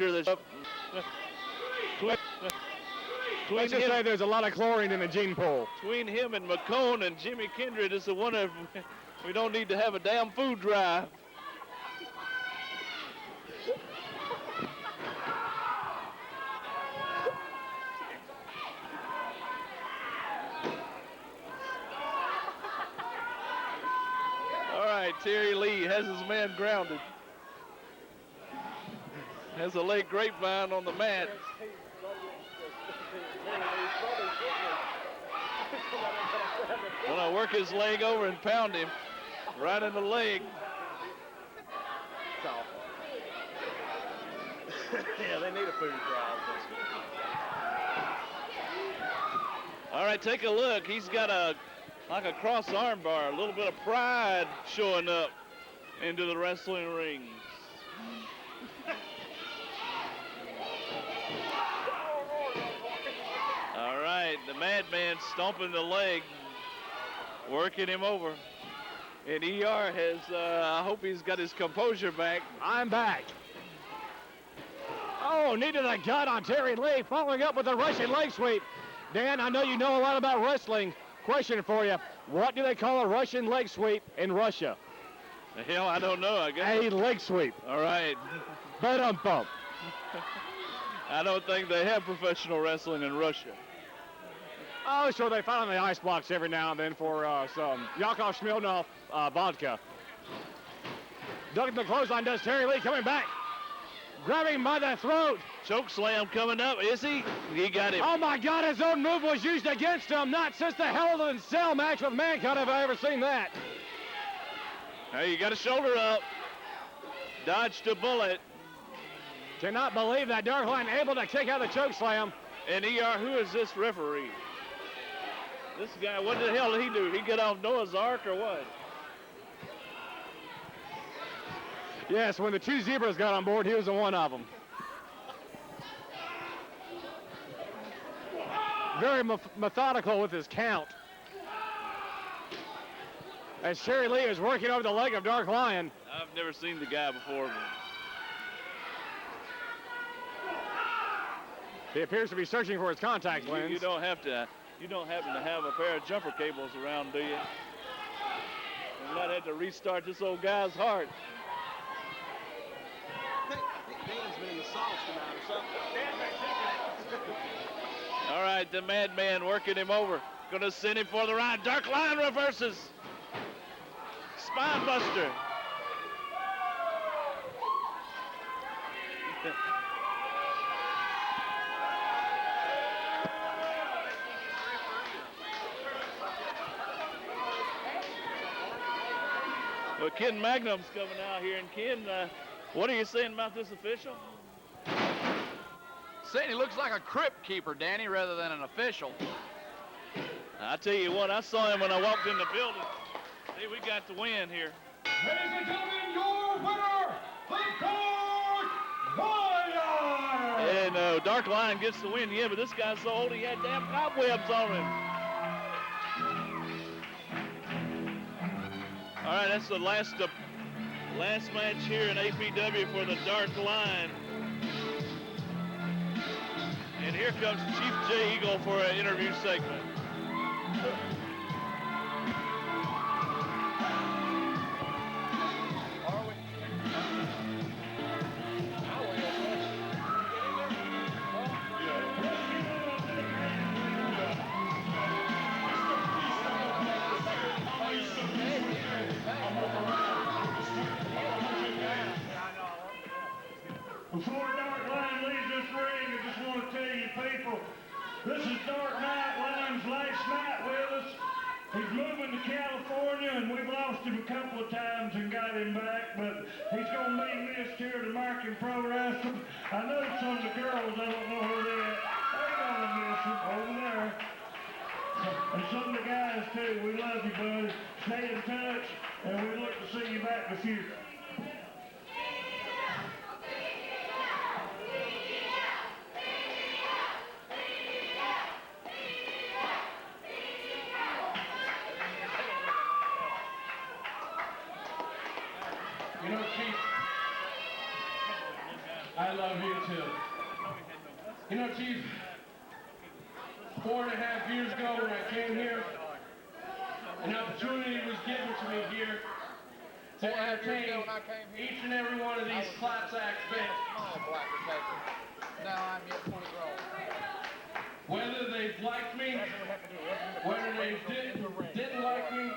doctor that's Let's just say there's a lot of chlorine in the gene pool. Between him and McCone and Jimmy Kindred, it's a wonder we don't need to have a damn food drive. All right, Terry Lee has his man grounded. Has a late grapevine on the mat. Gonna work his leg over and pound him right in the leg. Yeah, they need a food drive. All right, take a look. He's got like a cross arm bar, a little bit of pride showing up into the wrestling rings. All right, the Madman stomping the leg, working him over. And ER has, I hope he's got his composure back. I'm back. Oh, knee to the gut on Terry Lee, following up with a Russian leg sweep. Dan, I know you know a lot about wrestling. Question for you. What do they call a Russian leg sweep in Russia? The hell, I don't know, I guess. A leg sweep. All right. Bump. I don't think they have professional wrestling in Russia. Oh, sure, they fight on the ice blocks every now and then for some Yakov Smirnoff vodka. Ducking the clothesline does Terry Lee, coming back. Grabbing him by the throat. Choke slam coming up, is he? He got him. Oh my God, his own move was used against him. Not since the Hell in a Cell match with Mankind have I ever seen that. Hey, you got a shoulder up. Dodged a bullet. Cannot believe that Dark Line able to kick out the choke slam. And ER, who is this referee? This guy, what the hell did he do? Did he get off Noah's Ark or what? Yes, when the two zebras got on board, he was one of them. Very methodical with his count. As Terry Lee is working over the leg of Dark Lion. I've never seen the guy before. He appears to be searching for his contact lens. You don't happen to have a pair of jumper cables around, do you? You might have to restart this old guy's heart. All right, the Madman working him over. Gonna send him for the ride. Dark Lion reverses. Spine buster. Well, Ken Magnum's coming out here, and Ken, what are you saying about this official? Saying he looks like a crypt keeper, Danny, rather than an official. I tell you what, I saw him when I walked in the building. See, we got the win here. Ladies and gentlemen, your winner, the Dark Lion! And Dark Lion gets the win, yeah, but this guy's so old he had damn cobwebs on him. All right, that's the last match here in APW for the Dark Lion. And here comes Chief J. Eagle for an interview segment. Before Dark Lion leaves this ring, I just want to tell you people, this is Dark Lion's last night with us. He's moving to California, and we've lost him a couple of times and got him back, but he's going to be missed here at American Pro Wrestling. I know some of the girls, I don't know where they're at. They're going to miss him over there. And some of the guys, too. We love you, buddy. Stay in touch, and we look to see you back in the future. You know, Chief, I love you too. You know, Chief, 4.5 years ago when I came here, an opportunity was given to me here to entertain each and every one of these class act bands. Now I'm yet 20 grown. Whether they've liked me, whether they didn't like me,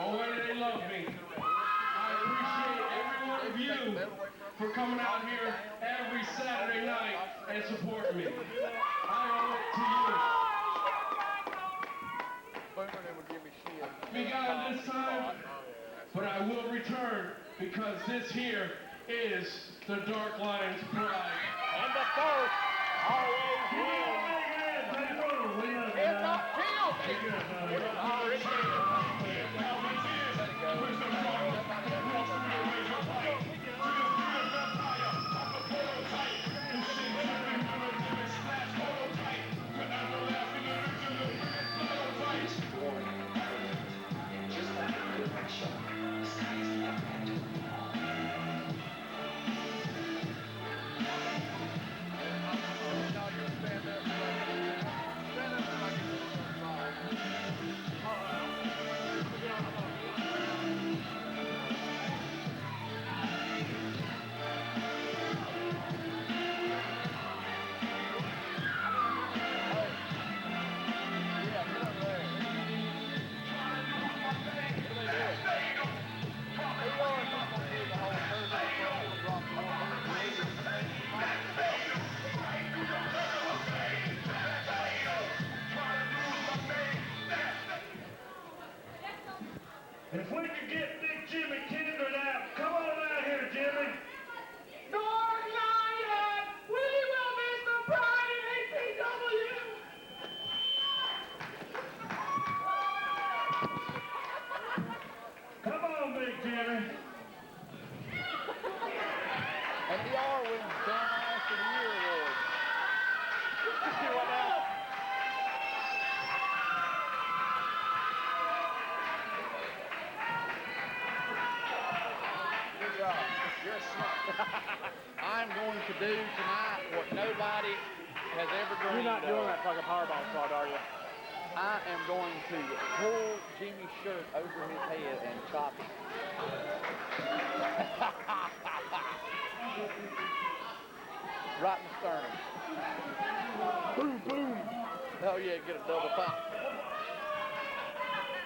or whether they love me, I appreciate every one of you for coming out here every Saturday night and supporting me. I owe it to Boomer would give me shit. you. Be gone this time, but I will return because this here is the Dark Lions pride. And the first always wins. It's not killed. If we could get Big Jimmy Kindred out, come on out here, Jimmy. Dark Lion, we will miss the pride in APW. Come on, Big Jimmy. And the R wins Dumbass of the Year award. What now? Good job. You're a smart. I'm going to do tonight what nobody has ever dreamed You're not doing of. that fucking Powerball fraud, are you? I am going to pull Jimmy's shirt over his head and chop him. Right in the sternum. Boom, boom. Oh yeah, get a double pop.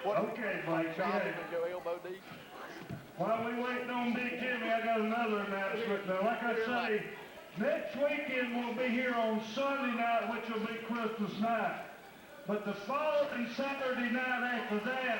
What? Okay, Mike, Chop yeah. him and go elbow deep. While we waiting on Big Jimmy, I got another announcement. Now, like I say, next weekend we'll be here on Sunday night, which will be Christmas night. But the following Saturday night after that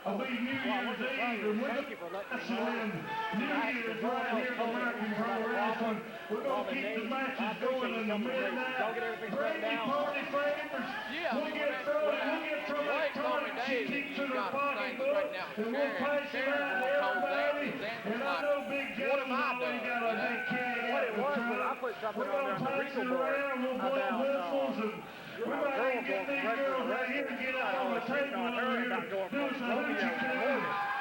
will be New Year's Eve, and we're going to wrestling New Year's right here at American Pro Wrestling. We're going to keep the matches going in the midnight. Brandy party favors. We'll get from that tonic she keeps in her pocketbook, and we'll pass it out to everybody. And I know Big Jimmy already got a big can at the truck. We're going to pass it around. We'll blow whistles, and we might even get these girls right here and get up on the table over here and do some hoochie coo.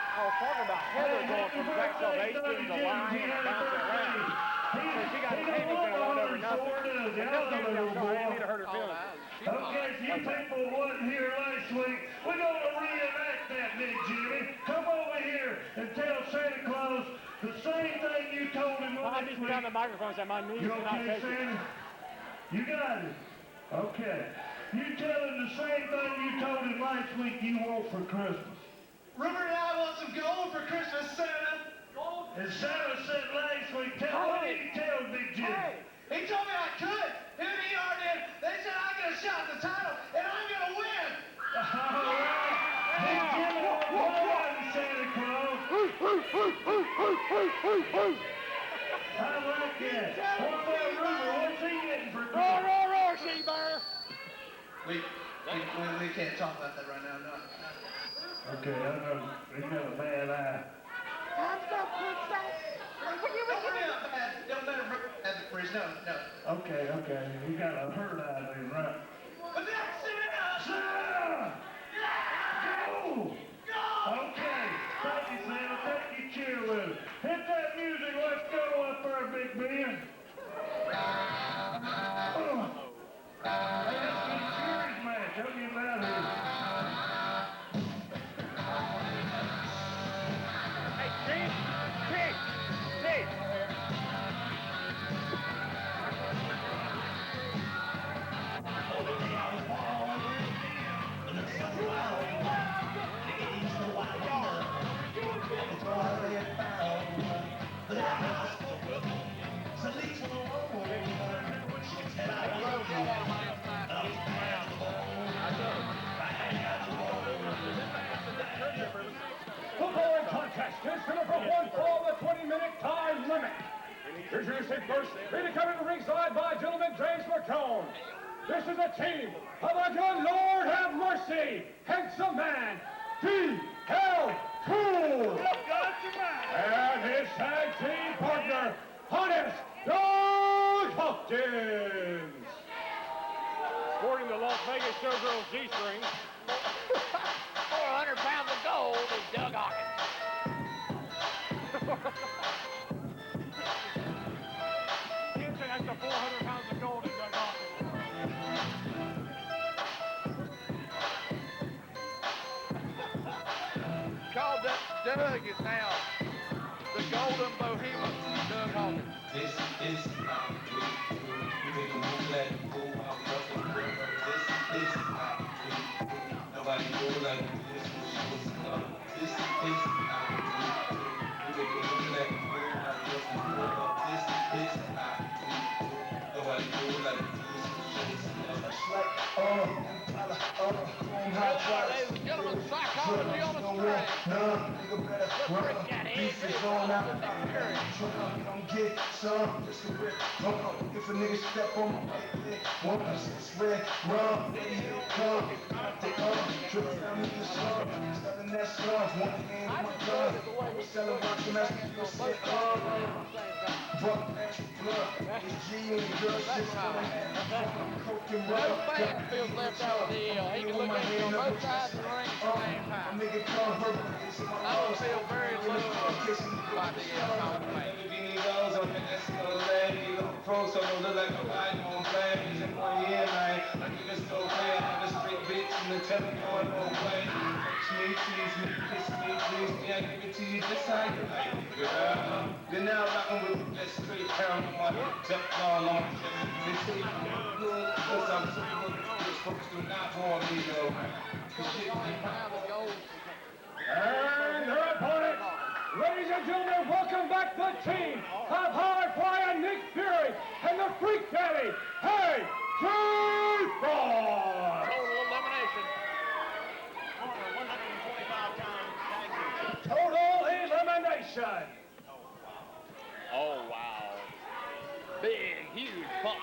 I was talking about Heather going from Black Salvation to Lion and bouncing around. So she got Tammy's going to run over nothing. And no Tammy's going to sorry, I need to hurt her feelings. Okay, if you people wasn't here last week, we're going to reenact that, Big Jimmy. Come over here and tell Santa Claus the same thing you told him I last just week. down the microphone and said my knees You cannot okay, take it. Santa? You got it. Okay. You tell him the same thing you told him last week you want for Christmas. Rumor and I want some gold for Christmas, Santa. Gold. And Santa said last week, what did he tell Big Jimmy? Hey. He told me I could. Him and ER did. They said I get a shot at the title, and I'm going to win. All right. Big Jimmy, what about Santa Claus? I like that. What about Rumor? What's he getting for Roar, Christmas? roar, roar, she-bear! We can't talk about that right now, no. Okay, I know. He got a bad eye. Don't let him have the freeze. No. Okay. He got a hurt eye then, right? But that's Santa! Santa! Go! Okay. Thank you, Santa. Take your cheer with it. Hit that music. Let's go up there, Big Ben. ringside by gentleman James McCone. This is a team of a good Lord have mercy, handsome man, D.L. Cool. And his tag team partner, Honest Dog Hopkins. Sporting the Las Vegas Showgirls G-string. 400 pounds of gold is Doug Hawkins. Can't say that's the 400 pounds of gold in Doug Hawkins. Called that Doug is now the Golden Bohemian, Doug Hawkins. This is how we do. We make a move like a fool. I'm nothing but this is how we do. Nobody do like this. This is how we do. We make a move like a fool. I'm nothing but this is how we do. Nobody do like this. Ladies and gentlemen, psychology on the string. Pieces on out. Don't get some, just a rip. If a nigga step on my leg, one it's red, rum, here it come. Triple down me the slum, selling that slums, one hand in my gun. Selling rocks and that's what you said, Buck extra blood, it's G and the girl shit's gonna have coke and No rub. fan feels left out of the deal. He can look at you on both sides of the ring at the same time. Nigga come hurt, it's in my I don't feel very low by the Everything goes on the next lady. Look pro, so don't look like a riding on flames. In 1 year, man. Like you just so clear. I'm a straight bitch in the telephone, no way. Tease me, kiss me, please me. I give it to you just how you like it, girl. You're now rocking with that straight pound on my Teflon on my chest. They say I'm good, cause I'm so good. These folks do not want me, though. Shit, And their opponent, ladies and gentlemen, welcome back the team of High Flying Nick Fury and the Freak Daddy, Hey, Frost. Total elimination. Total elimination. Oh, wow. Big, huge pop.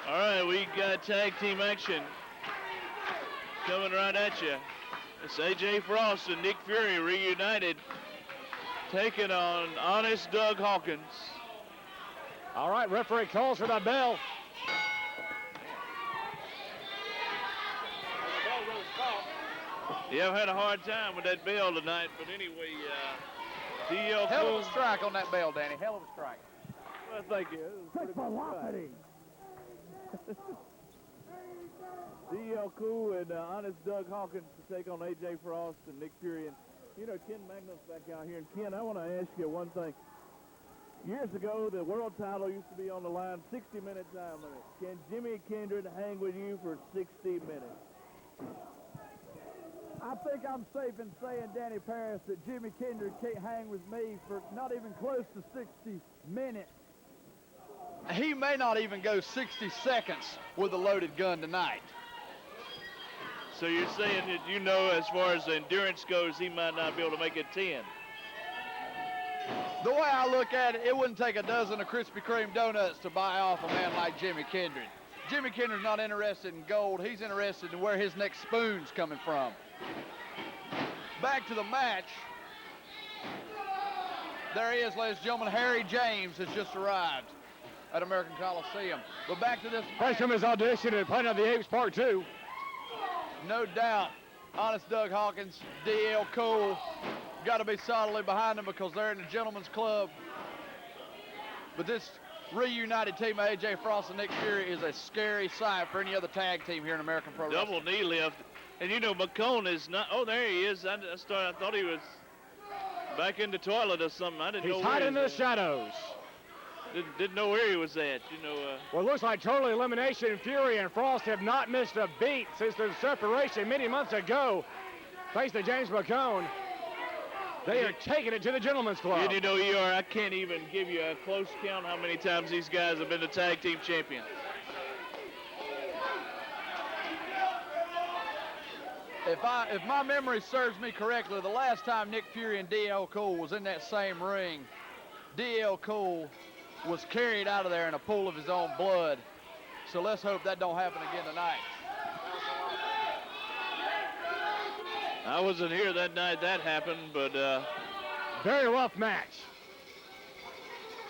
All right, we got tag team action coming right at you. It's AJ Frost and Nick Fury reunited, taking on Honest Doug Hawkins. All right, referee calls for the bell. Yeah, I've had a hard time with that bell tonight, but anyway, DL Hell Cool. of a strike on that bell, Danny. Hell of a strike. Well, thank you. It was pretty good strike. DL Cool and Honest Doug Hawkins to take on AJ Frost and Nick Fury. And, you know, Ken Magnus back out here. And, Ken, I want to ask you one thing. Years ago, the world title used to be on the line, 60-minute time limit. Can Jimmy Kindred hang with you for 60 minutes? I think I'm safe in saying, Danny Paris, that Jimmy Kindred can't hang with me for not even close to 60 minutes. He may not even go 60 seconds with a loaded gun tonight. So you're saying that, you know, as far as endurance goes, he might not be able to make it 10. The way I look at it, it wouldn't take a dozen of Krispy Kreme donuts to buy off a man like Jimmy Kindred. Jimmy Kindred's not interested in gold. He's interested in where his next spoon's coming from. Back to the match. There he is, ladies and gentlemen. Harry James has just arrived at American Coliseum. But back to this Thanks from his audition at Planet of the Apes Part 2. No doubt, Honest Doug Hawkins, DL Cole, got to be solidly behind them because they're in the gentleman's club. But this reunited team of AJ Frost and Nick Fury is a scary sight for any other tag team here in American Pro Wrestling. Double knee lift. And, you know, McCone is not, oh, there he is. I thought he was back in the toilet or something. I didn't know He's where hiding he in the was at. shadows. Didn't know where he was at, you know. Well, it looks like total elimination. Fury and Frost have not missed a beat since their separation many months ago. Thanks to James McCone, they are taking it to the gentleman's club. And, you know, ER, I can't even give you a close count how many times these guys have been the tag team champions. If my memory serves me correctly, the last time Nick Fury and DL Cole was in that same ring, DL Cole was carried out of there in a pool of his own blood. So let's hope that don't happen again tonight. I wasn't here that night that happened, but very rough match.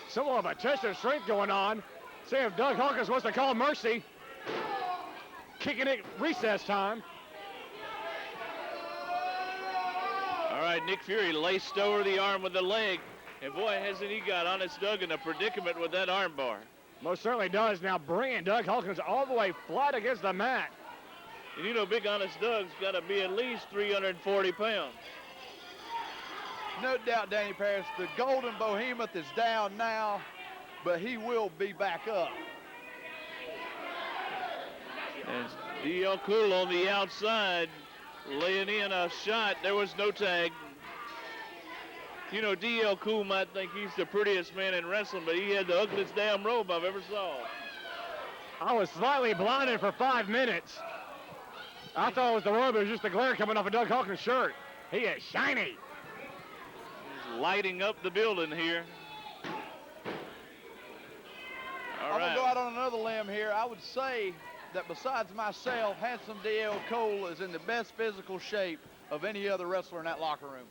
Somewhat of a test of strength going on. See if Doug Hawkins wants to call mercy. Kicking it recess time. all right, Nick Fury laced over the arm with the leg. And boy, hasn't he got Honest Doug in a predicament with that arm bar. Most certainly does. Now bringing Doug Hawkins all the way flat against the mat. And you know, Big Honest Doug's got to be at least 340 pounds. No doubt, Danny Paris, the Golden Behemoth is down now, but he will be back up. And D.L. Cool on the outside, laying in a shot. There was no tag. You know, D.L. Cool might think he's the prettiest man in wrestling, but he had the ugliest damn robe I've ever saw. I was slightly blinded for 5 minutes. I thought it was the robe. It was just the glare coming off of Doug Hawkins' shirt. He is shiny. He's lighting up the building here. I'm going to go out on another limb here. I would say that besides myself, Handsome D.L. Cole is in the best physical shape of any other wrestler in that locker room.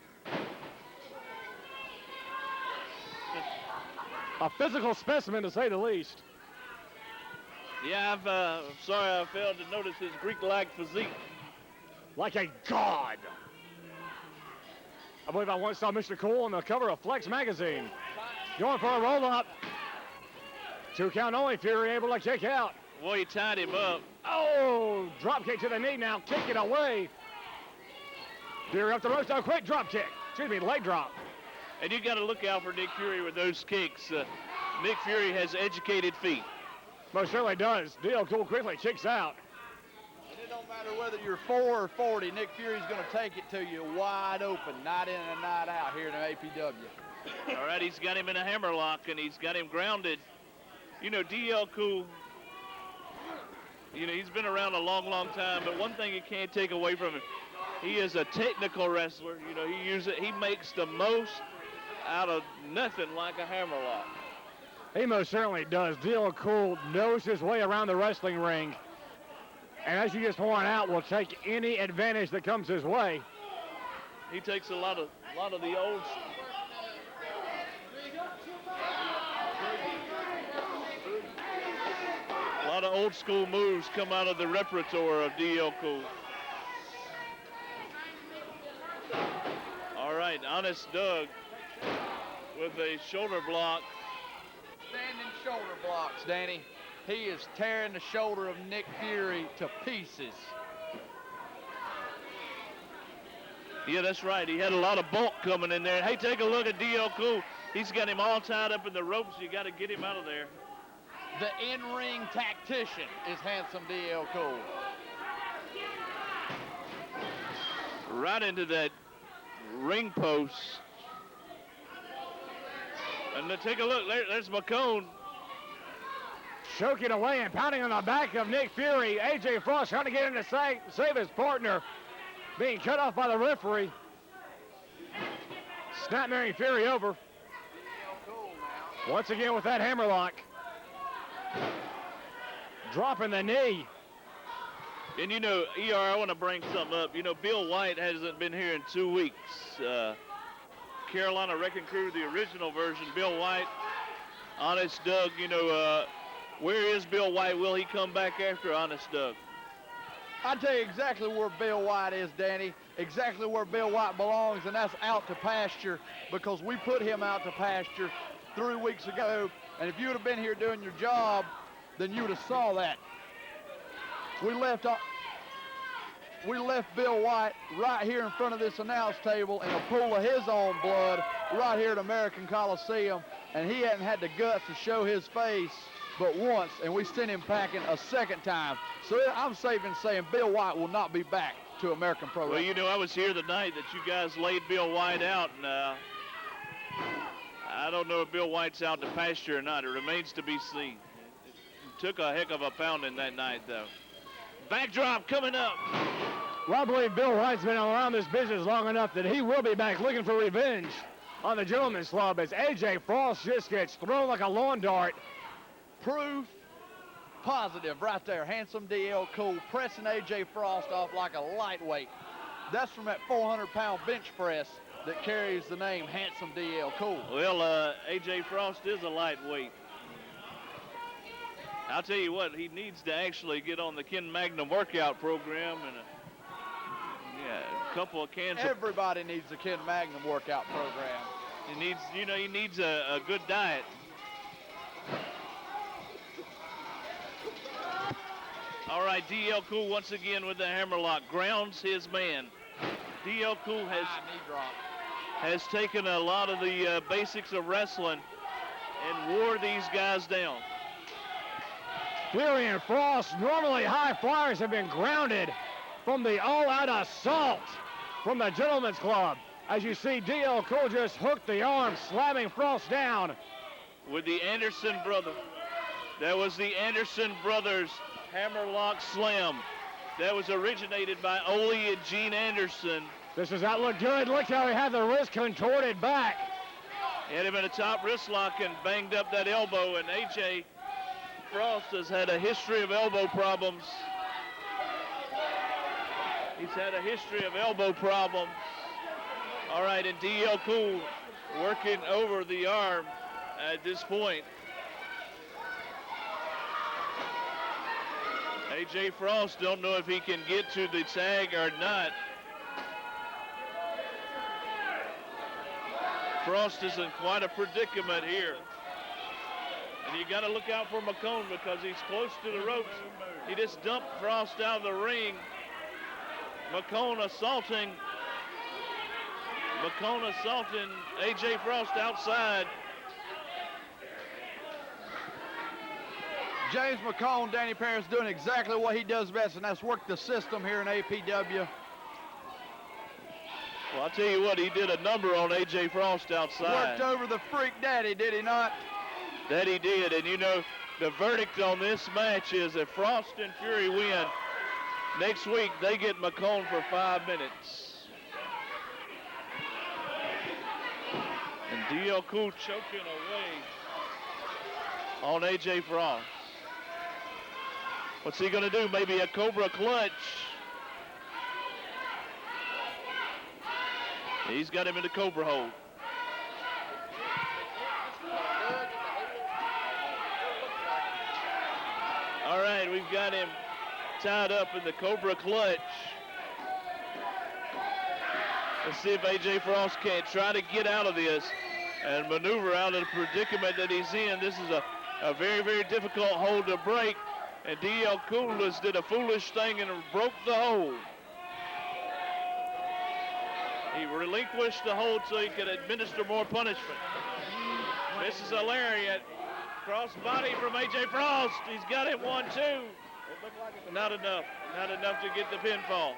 A physical specimen, to say the least. Yeah, I'm sorry I failed to notice his Greek-like physique. Like a god. I believe I once saw Mr. Cool on the cover of Flex magazine. Going for a roll-up. 2 count only. Fury able to kick out. Boy, he tied him up. Oh, drop kick to the knee now. Kick it away. Fury up the ropes. A quick drop kick. Excuse me, leg drop. And you got to look out for Nick Fury with those kicks. Nick Fury has educated feet. Most certainly does. D.L. Cool quickly kicks out. And it don't matter whether you're 4 or 40, Nick Fury's going to take it to you wide open, night in and night out here in the APW. All right, he's got him in a hammerlock, and he's got him grounded. You know, D.L. Cool, you know, he's been around a long, long time, but one thing you can't take away from him, he is a technical wrestler. You know, he makes the most out of nothing like a hammerlock. He most certainly does. D.L. Cool knows his way around the wrestling ring. And as you just pointed out, will take any advantage that comes his way. He takes a lot of the old. A lot of old school moves come out of the repertoire of D.L. Cool. All right, Honest Doug with a shoulder block. Standing shoulder blocks, Danny. He is tearing the shoulder of Nick Fury to pieces. Yeah, that's right. He had a lot of bulk coming in there. Hey, take a look at D.L. Cool. He's got him all tied up in the ropes. You got to get him out of there. The in-ring tactician is Handsome D.L. Cole. Right into that ring post. And then take a look. There's McCone. Choking away and pounding on the back of Nick Fury. A.J. Frost trying to get in to save his partner. Being cut off by the referee. Snapmaring Fury over. Once again with that hammerlock. Dropping the knee. And you know, ER, I want to bring something up. You know, Bill White hasn't been here in 2 weeks. Carolina Wrecking Crew, the original version. Bill White, Honest Doug, you know, where is Bill White? Will he come back after Honest Doug? I'll tell you exactly where Bill White is, Danny. Exactly where Bill White belongs, and that's out to pasture, because we put him out to pasture 3 weeks ago. And if you would have been here doing your job, then you would have saw that. We left Bill White right here in front of this announce table in a pool of his own blood right here at American Coliseum, and he hadn't had the guts to show his face but once, and we sent him packing a second time. So I'm safe in saying Bill White will not be back to American Pro Wrestling. Well, you know, I was here the night that you guys laid Bill White out, and I don't know if Bill White's out to pasture or not. It remains to be seen. It took a heck of a pounding that night, though. Backdrop coming up. Well, I believe Bill White's been around this business long enough that he will be back looking for revenge. on the Gentlemen's Club as A.J. Frost just gets thrown like a lawn dart. Proof positive right there. Handsome D.L. Cool pressing A.J. Frost off like a lightweight. That's from that 400-pound bench press that carries the name Handsome D.L. Cool. Well, A.J. Frost is a lightweight. I'll tell you what, he needs to actually get on the Ken Magnum workout program and a couple of cans. Everybody needs the Ken Magnum workout program. He needs a good diet. All right, D.L. Cool once again with the hammerlock, grounds his man. D.L. Cool has taken a lot of the basics of wrestling and wore these guys down. Fury and Frost, normally high flyers, have been grounded from the all-out assault from the Gentlemen's Club. As you see, D.L. Cool just hooked the arm, slamming Frost down. With the Anderson brother. That was the Anderson brothers hammerlock slam. That was originated by Ole and Gene Anderson. This does not look good. Look how he had the wrist contorted back. He had him in a top wrist lock and banged up that elbow, and A.J. Frost has had a history of elbow problems. He's had a history of elbow problems. All right, and D.L. Cool working over the arm at this point. A.J. Frost don't know if he can get to the tag or not. Frost is in quite a predicament here. And you got to look out for McCone because he's close to the ropes. He just dumped Frost out of the ring. McCone assaulting A.J. Frost outside. James McCone, Danny Paris doing exactly what he does best, and that's work the system here in APW. Well, I'll tell you what, he did a number on A.J. Frost outside. Worked over the Freak Daddy, did he not? That he did, and you know, the verdict on this match is if Frost and Fury win, next week they get McCone for 5 minutes. And D.L. Cool choking away on A.J. Frost. What's he gonna do? Maybe a Cobra clutch. He's got him in the Cobra hold. All right, we've got him tied up in the Cobra clutch. Let's see if A.J. Frost can't try to get out of this and maneuver out of the predicament that he's in. This is a very, very difficult hold to break. And D.L. Cool did a foolish thing and broke the hold. He relinquished the hold so he could administer more punishment. This is a lariat. Cross body from A.J. Frost. He's got it 1-2. Not enough. Not enough to get the pinfall.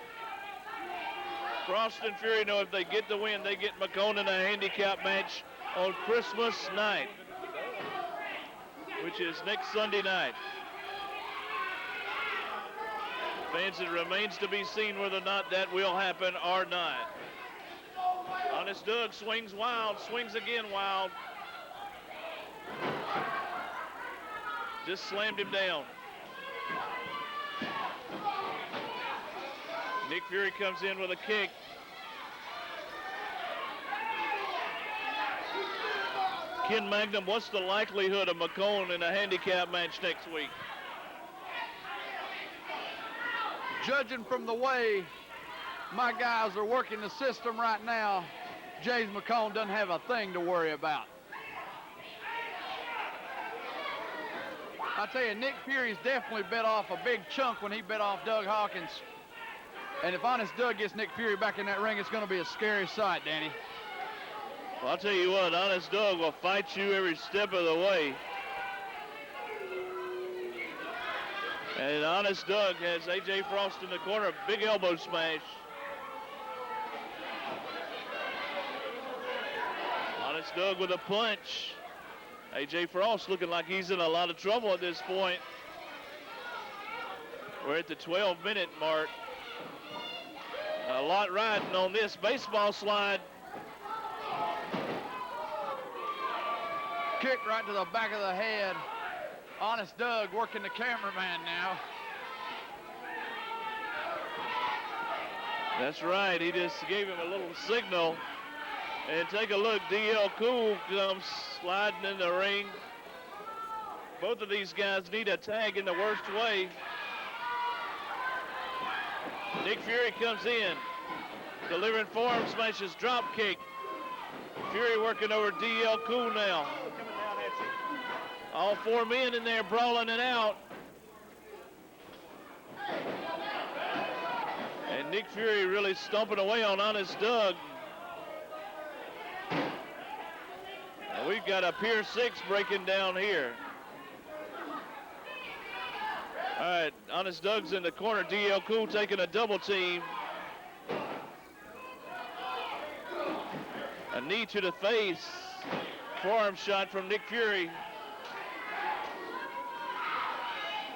Frost and Fury know if they get the win, they get McCone in a handicap match on Christmas night, which is next Sunday night. Fans, it remains to be seen whether or not that will happen or not. Honest Doug swings wild, swings again wild. Just slammed him down. Nick Fury comes in with a kick. Ken Magnum, what's the likelihood of McCone in a handicap match next week? Judging from the way my guys are working the system right now, James McCone doesn't have a thing to worry about. I tell you, Nick Fury's definitely bit off a big chunk when he bit off Doug Hawkins. And if Honest Doug gets Nick Fury back in that ring, it's going to be a scary sight, Danny. Well, I'll tell you what, Honest Doug will fight you every step of the way. And Honest Doug has A.J. Frost in the corner, big elbow smash. Honest Doug with a punch. A.J. Frost looking like he's in a lot of trouble at this point. We're at the 12-minute mark. A lot riding on this baseball slide. Kick right to the back of the head. Honest Doug working the cameraman now. That's right. He just gave him a little signal. And take a look. D.L. Cool comes sliding in the ring. Both of these guys need a tag in the worst way. Nick Fury comes in, delivering forearm smashes, drop kick. Fury working over D.L. Cool now. All four men in there brawling it out. And Nick Fury really stomping away on Honest Doug. And we've got a Pier 6 breaking down here. All right, Honest Doug's in the corner. D.L. Cool taking a double team. A knee to the face. Forearm shot from Nick Fury.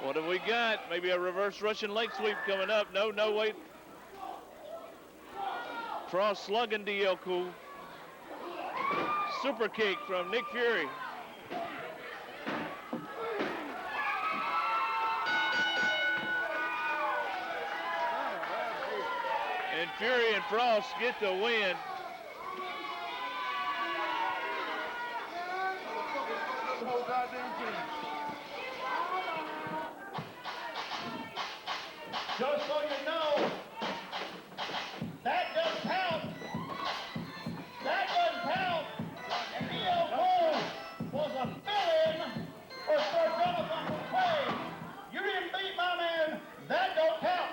What have we got? Maybe a reverse Russian leg sweep coming up. No, wait. Cross slugging D.L. Cool. Super kick from Nick Fury. And Fury and Frost get the win. Just so you know, that doesn't count. That doesn't count. And D.L. Cole was a fill-in for Sir Jonathan McQuaid. You didn't beat my man. That don't count.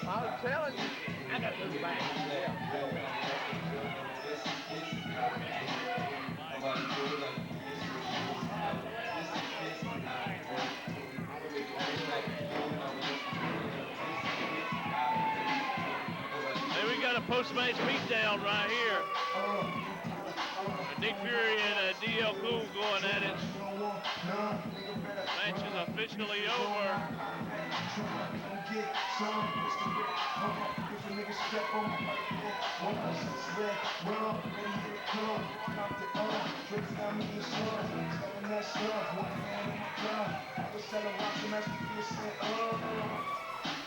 I'm telling you. I got to go back. And we got a post-match beatdown right here. Nick Fury and D.L. Cool going at it. Match is officially over.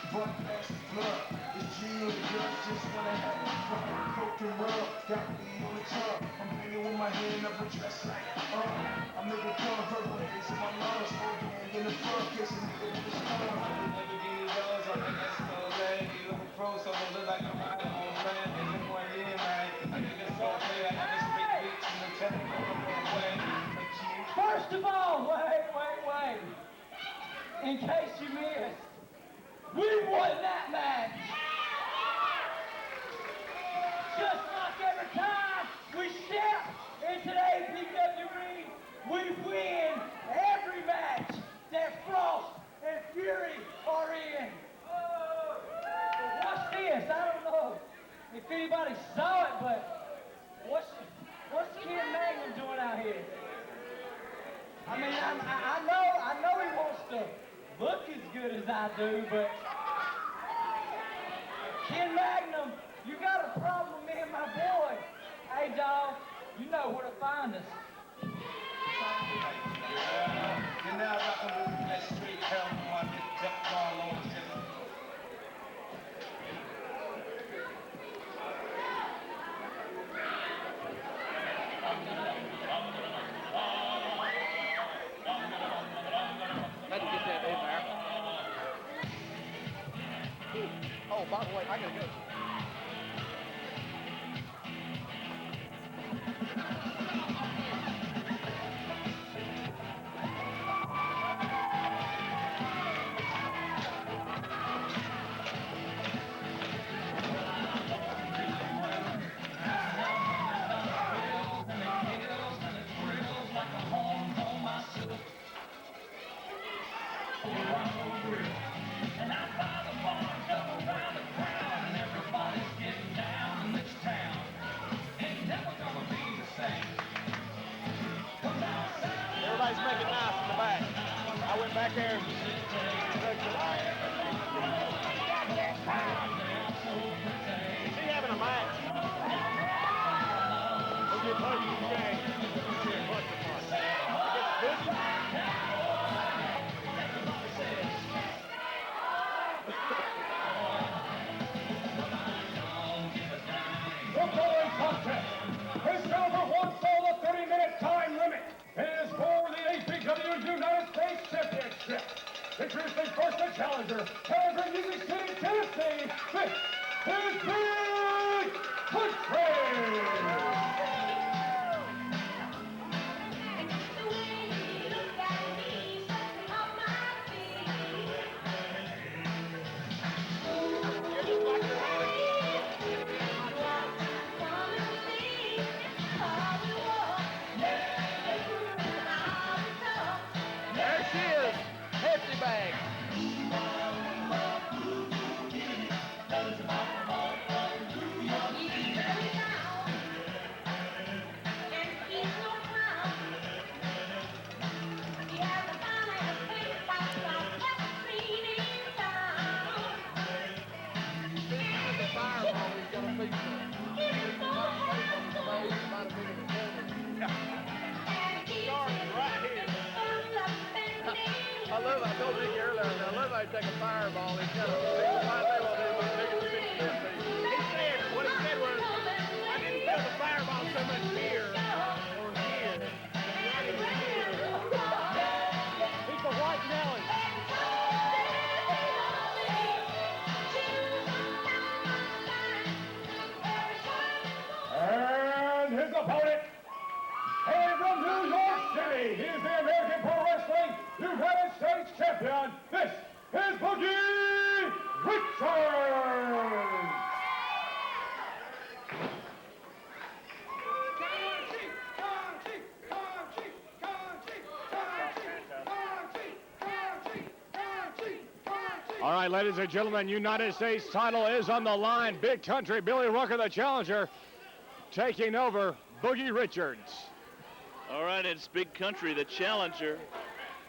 But that's the blood. It's G and the girls just wanna have a fun. Coke and rub, got me on the top. I'm hanging with my hand up and dressed like I'm making verbal hits in my lungs. Gang in the front, kissing nigga with the storm. Lamborghini doors, I think that's so lame. You looking pro, so I look like I'm riding on land. And look one year, man. I think it's so late. I got this big beach in the technical way. First of all, wait. In case you missed, we won that match. Just like every time we step into the APW, we win every match that Frost and Fury are in. But watch this, I don't know if anybody saw it, but what's Ken Magnum doing out here? I mean, I know he wants to look as good as I do, but Ken Magnum, you got a problem with me and my boy. Hey, dog, you know where to find us. You're now rocking with that street hell on the duck ball on the Had to get that in there. Oh, by the way, I gotta go. from Union City, Tennessee, this is Big Country! There she is, Hefty Bag. I told Mickey earlier, I love how you take a fireball. He's got a big He said, what he said was, I didn't feel the fireball so much here or here. He's the white melon. And his opponent, hailing from New York City, he is the American Pro Wrestling United States Champion. This is Boogie Richards! All right, ladies and gentlemen, United States title is on the line. Big Country, Billy Rucker, the challenger, taking over Boogie Richards. All right, it's Big Country, the challenger.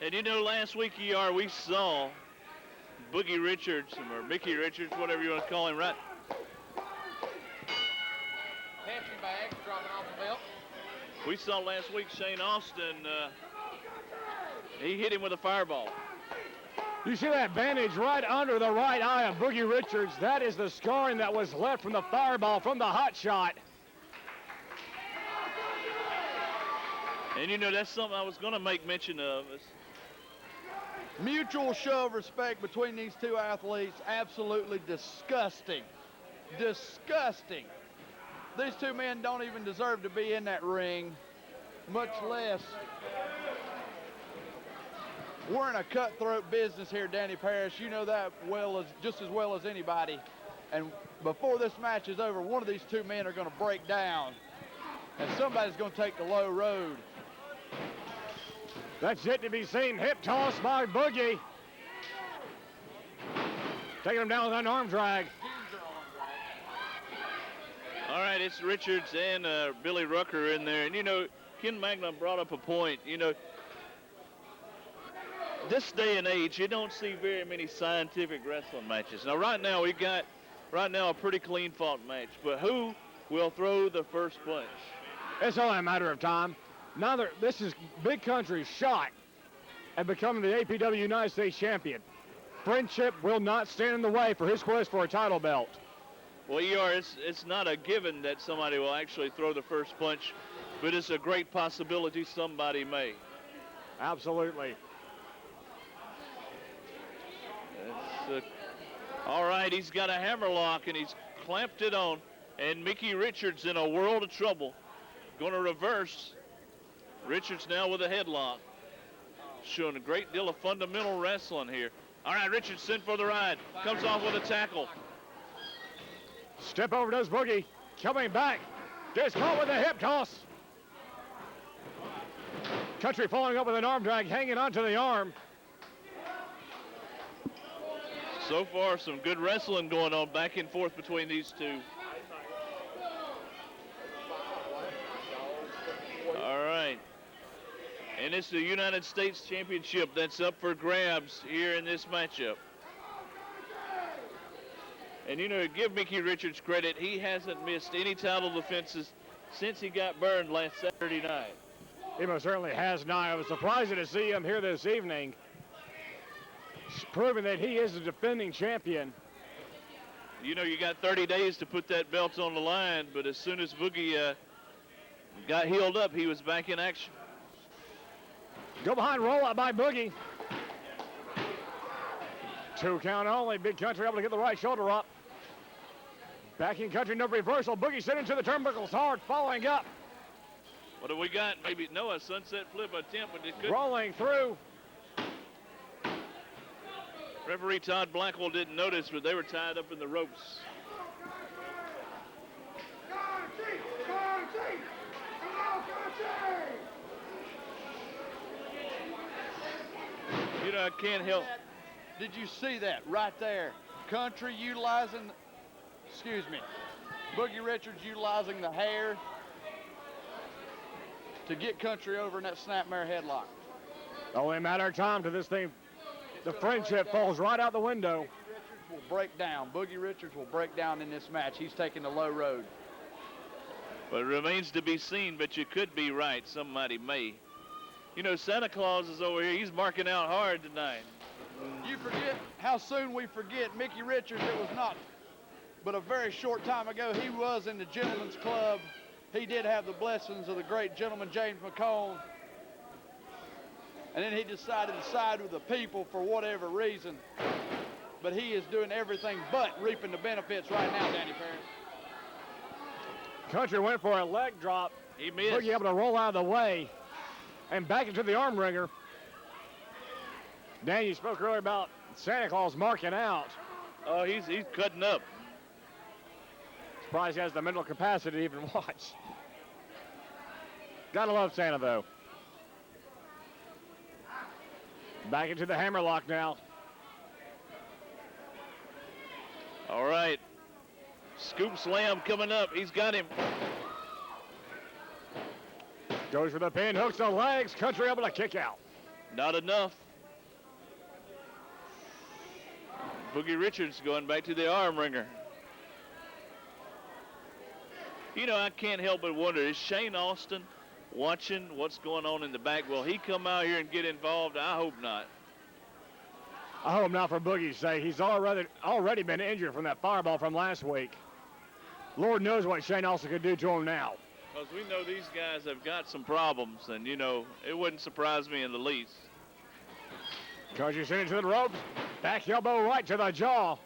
And you know, last week, ER, we saw Boogie Richards, or Mickey Richards, whatever you want to call him, right? Hefty Bag dropping off the belt. We saw last week Shane Austin, he hit him with a fireball. You see that bandage right under the right eye of Boogie Richards? That is the scarring that was left from the fireball from the hot shot. And you know, that's something I was going to make mention of. Mutual show of respect between these two athletes, absolutely disgusting. Disgusting. These two men don't even deserve to be in that ring, much less. We're in a cutthroat business here, Danny Parrish. You know that just as well as anybody. And before this match is over, one of these two men are going to break down, and somebody's going to take the low road. That's yet to be seen. Hip toss by Boogie. Taking him down with an arm drag. All right, it's Richards and Billy Rucker in there. And, you know, Ken Magnum brought up a point. You know, this day and age, you don't see very many scientific wrestling matches. Now, right now, we got a pretty clean fought match. But who will throw the first punch? It's only a matter of time. This is Big Country's shot at becoming the APW United States champion. Friendship will not stand in the way for his quest for a title belt. Well, ER, it's not a given that somebody will actually throw the first punch, but it's a great possibility somebody may. Absolutely. All right, he's got a hammerlock, and he's clamped it on, and Mickey Richards in a world of trouble. Going to reverse. Richards now with a headlock. Showing a great deal of fundamental wrestling here. All right, Richards sent for the ride. Comes off with a tackle. Step over does Boogie. Coming back. Just caught with a hip toss. Country following up with an arm drag, hanging onto the arm. So far, some good wrestling going on back and forth between these two. All right. And it's the United States Championship that's up for grabs here in this matchup. And, you know, give Mickey Richards credit. He hasn't missed any title defenses since he got burned last Saturday night. He most certainly has not. I was surprised to see him here this evening, proving that he is the defending champion. You know, you got 30 days to put that belt on the line, but as soon as Boogie got healed up, he was back in action. Go behind roll up by Boogie. 2 count only. Big Country able to get the right shoulder up. Back in Country, no reversal. Boogie sent into the turnbuckles hard, following up. What have we got? Maybe, no, a sunset flip attempt, but it could. Rolling through. Referee Todd Blackwell didn't notice, but they were tied up in the ropes. You know, I can't help. Did you see that right there? Country utilizing, Boogie Richards utilizing the hair to get Country over in that snapmare headlock. Only a matter of time to this thing. The friendship falls right out the window. Boogie Richards will break down. Boogie Richards will break down in this match. He's taking the low road. But it remains to be seen, but you could be right. Somebody may. You know, Santa Claus is over here. He's marking out hard tonight. You forget how soon we forget Mickey Richards. It was not but a very short time ago. He was in the Gentleman's Club. He did have the blessings of the great gentleman James McCone. And then he decided to side with the people for whatever reason. But he is doing everything but reaping the benefits right now, Danny Parris. Country went for a leg drop. He missed. Boogie able to roll out of the way and back into the arm wringer. Dan, you spoke earlier about Santa Claus marking out. Oh, he's cutting up. Surprised he has the mental capacity to even watch. Gotta love Santa, though. Back into the hammerlock now. All right. Scoop slam coming up. He's got him. Goes for the pin, hooks the legs. Country able to kick out. Not enough. Boogie Richards going back to the arm wringer. You know, I can't help but wonder, is Shane Austin watching what's going on in the back? Will he come out here and get involved? I hope not. I hope not, for Boogie's sake. He's already been injured from that fireball from last week. Lord knows what Shane Austin could do to him now. Because we know these guys have got some problems, and, you know, it wouldn't surprise me in the least. Country sent it to the ropes. Back elbow right to the jaw.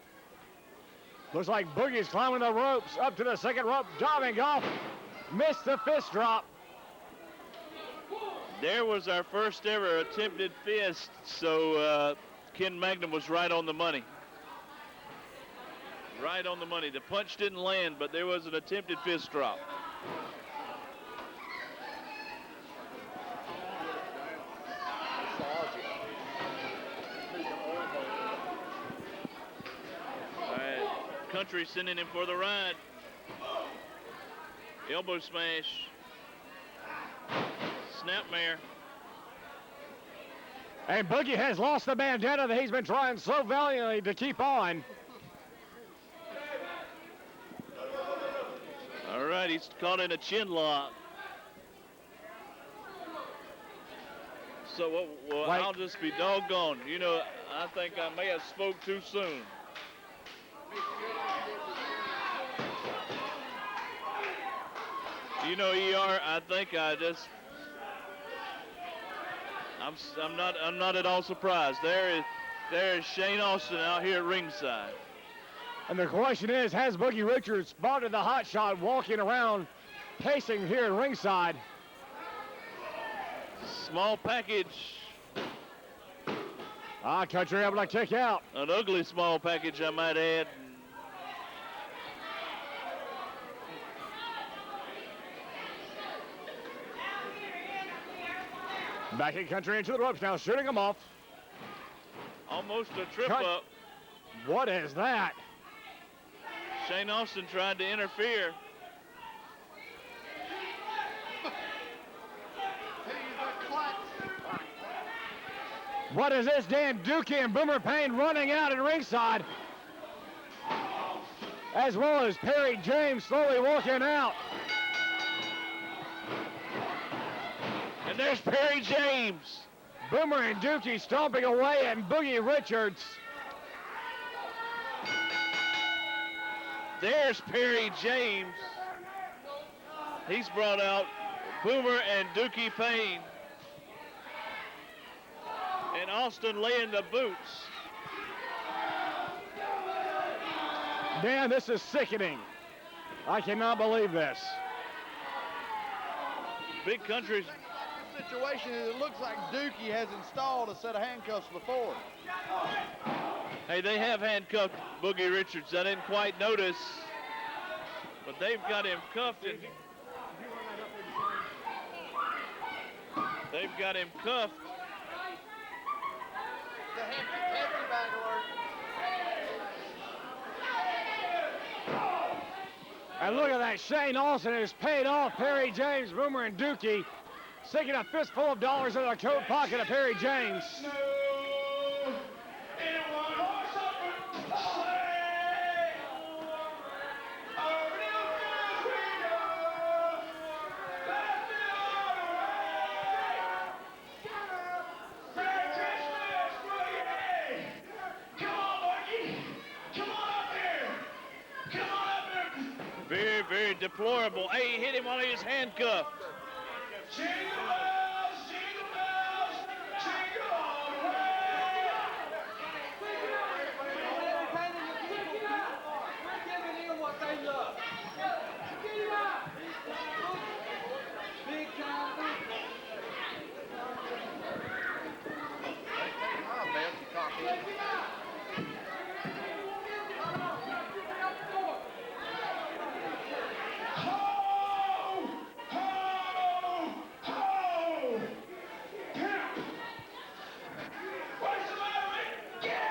Looks like Boogie's climbing the ropes up to the second rope, diving off. Missed the fist drop. There was our first ever attempted fist, so Ken Magnum was right on the money. Right on the money. The punch didn't land, but there was an attempted fist drop. All right, Country sending him for the ride. Elbow smash. Snapmare. And Boogie has lost the bandana that he's been trying so valiantly to keep on. All right, he's caught in a chin lock. So well, I'll just be doggone. You know, I think I may have spoke too soon. You know, ER, I think I just, I'm not at all surprised. There is Shane Austin out here at ringside. And the question is, has Boogie Richards spotted the hot shot walking around, pacing here at ringside? Small package. Country able to kick out. An ugly small package, I might add. Back in Country into the ropes now, shooting him off. Almost a trip up. What is that? Shane Austin tried to interfere. What is this? Dan Dookie and Boomer Payne running out at ringside, as well as Perry James slowly walking out. And there's Perry James. Boomer and Dookie stomping away at Boogie Richards. There's Perry James. He's brought out Boomer and Dookie Payne. And Austin laying the boots. Dan, this is sickening. I cannot believe this. Big countries. Situation is it looks like Dookie has installed a set of handcuffs before. Hey, they have handcuffed Boogie Richards. I didn't quite notice, but they've got him cuffed. They've got him cuffed. The hefty bag alert. And look at that. Shane Austin has paid off Perry James, Boomer, and Dookie, sticking a fistful of dollars in the coat pocket of Perry James. Very, very deplorable. Hey, he hit him while he was handcuffed. Jingle bells, jingle bells, jingle all the way. We're giving them what they love. Get it up. Big time. Ho, ho, ho. Pimp. What's the matter with you?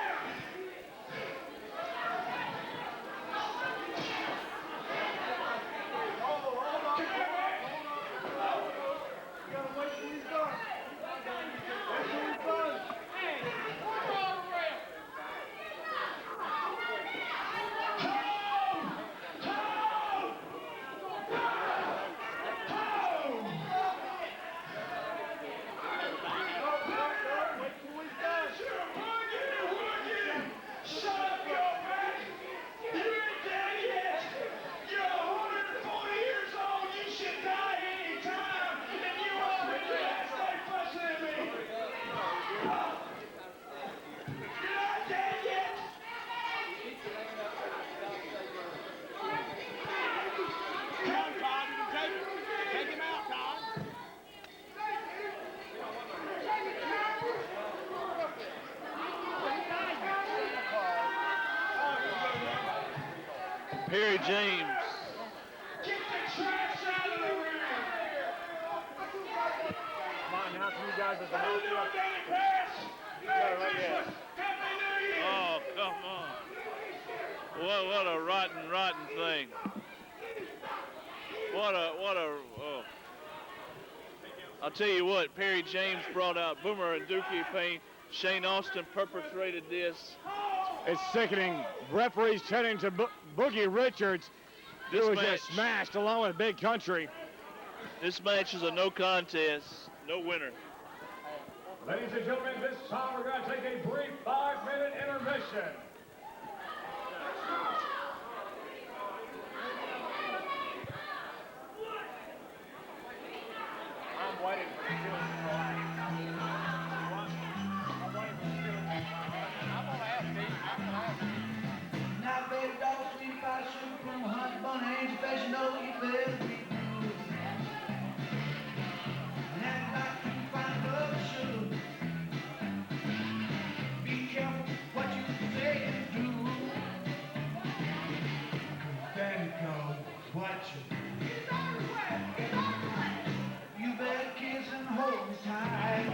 Perry James. Get the trash out of the ring. Come on, now you guys are How you doing, Danny Paris? Merry Christmas. Happy New Year. Oh, come on. What a rotten thing. Oh. I'll tell you what, Perry James brought out Boomer and Dookie Payne. Shane Austin perpetrated this. It's sickening. Referees turning to Boogie Richards, who was just smashed along with Big Country. This match is a no contest, no winner. Ladies and gentlemen, this time we're going to take a brief 5-minute intermission. I'm waiting for you to Now, baby, dog, sweet pie, sugar plum, honey bun, ain't you fast, you know you better be good. And act like you find love, sugar. Be careful what you say and do. Daddy Claus, watch you. He's on his way, he's on his way. You better kiss and hold me tight.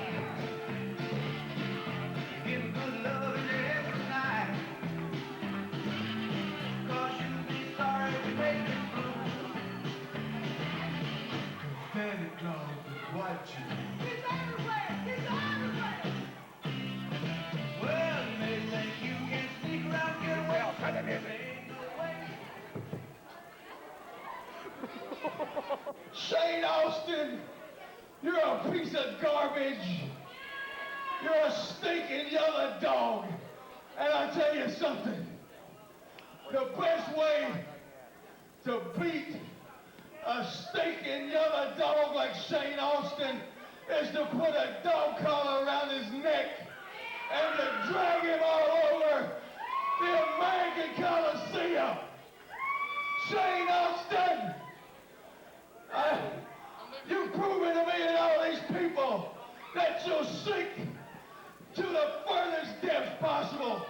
Give him good loving every night. Santa Claus is watching. He's on his way! He's on his way! Well, you may think you can sneak around, get away. Well, cut the music. Shane Austin, you're a piece of garbage. You're a stinking yellow dog. And I'll tell you something. The best way to beat a stinking yellow dog like Shane Austin is to put a dog collar around his neck and to drag him all over the American Coliseum. you. Shane Austin, you've proven to me and all these people that you'll sink to the furthest depths possible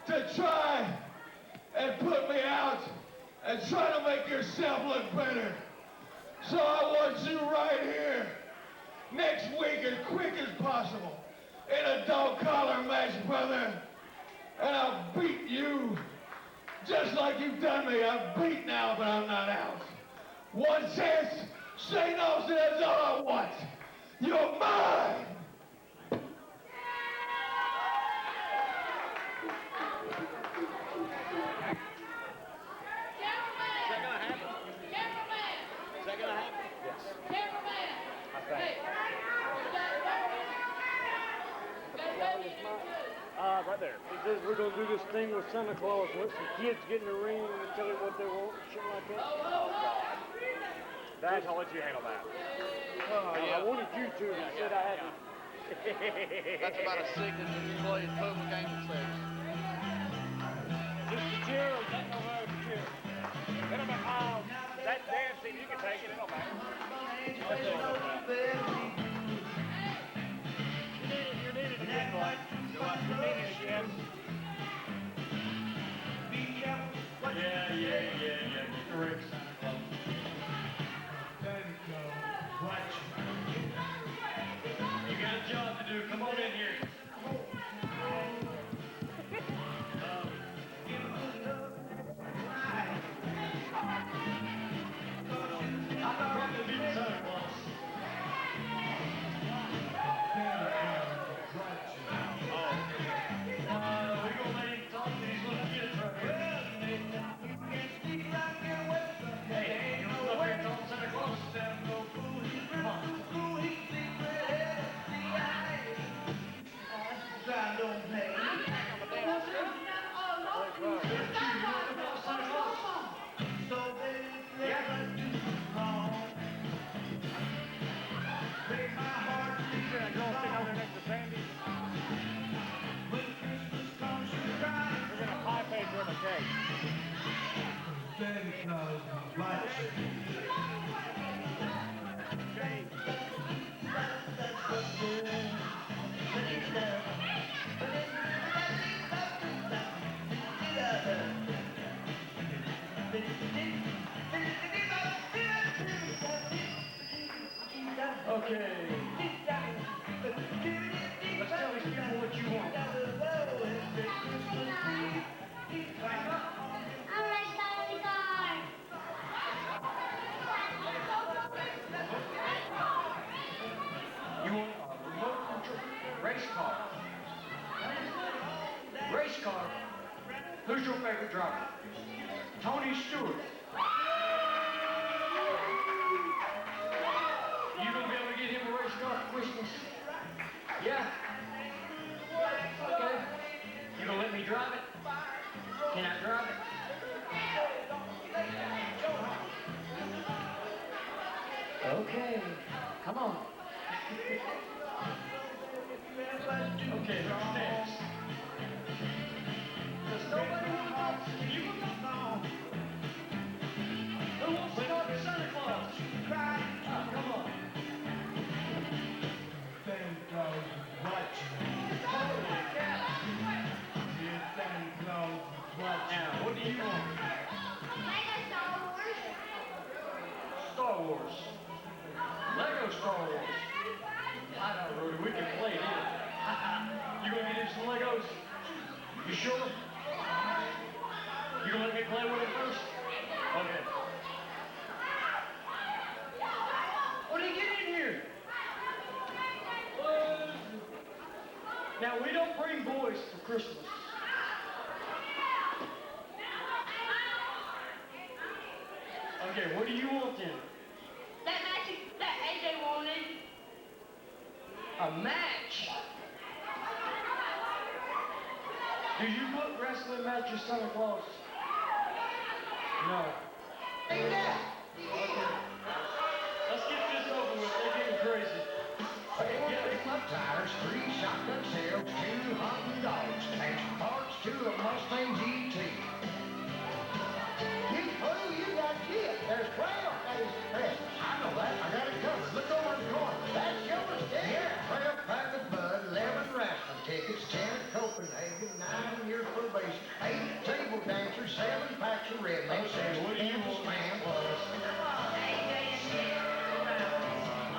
to try and put me out and try to make yourself look better. So I want you right here next week as quick as possible in a dog collar match, brother. And I'll beat you just like you've done me. I'm beat now, but I'm not out. One chance, Shane Austin, that's all I want. You're mine. Right there. He says we're going to do this thing with Santa Claus. Let some kids get in the ring and tell him what they want and shit like that. Oh, God. Dash, I'll let you handle that. I wanted you to. You said I had to. That's about as sick as if you played poker game at 6. Just the chair or nothing over there with the chair. That dancing, you can take it. It don't matter. You need it again, boy. You need it again. Yeah. Correct, Santa Claus. Santa Claus, watch you. You got a job to do. Come on in here. I'm probably beating Santa Claus. We're gonna let him talk to these little kids right here. Hey, you want to up here and talk to Santa Claus? Come on. Santa Claus, watch Okay. Let's tell these people what you want. You want a remote control race car? Race car? Who's your favorite driver? Tony Stewart. You gonna be able to get him a race car for Christmas? Yeah? Okay. You gonna let me drive it? Can I drive it? Okay. Come on. Okay, who's next? Does nobody want you? No. Who wants to talk to Santa Claus? Come on. Santa Claus, watch you. Holy cow. Dear Santa Claus, watch you. Now, what do you want? Star Wars. Lego Star Wars. I know, Rudy, we can play it in. You gonna get him some Legos? You sure? You gonna let me play with it first? Okay. What did he get in here? Now, we don't bring boys for Christmas. Okay, what do you want then? That match that AJ wanted. A match? Do you put wrestling matches, Santa Claus? No. Hey, Dad. Okay. Let's get this over with. They're getting crazy. Get club tires, 3 shotgun shells, 2 hot dogs, and parts to a Mustang GT. packs of red men, 6 cans of Spam.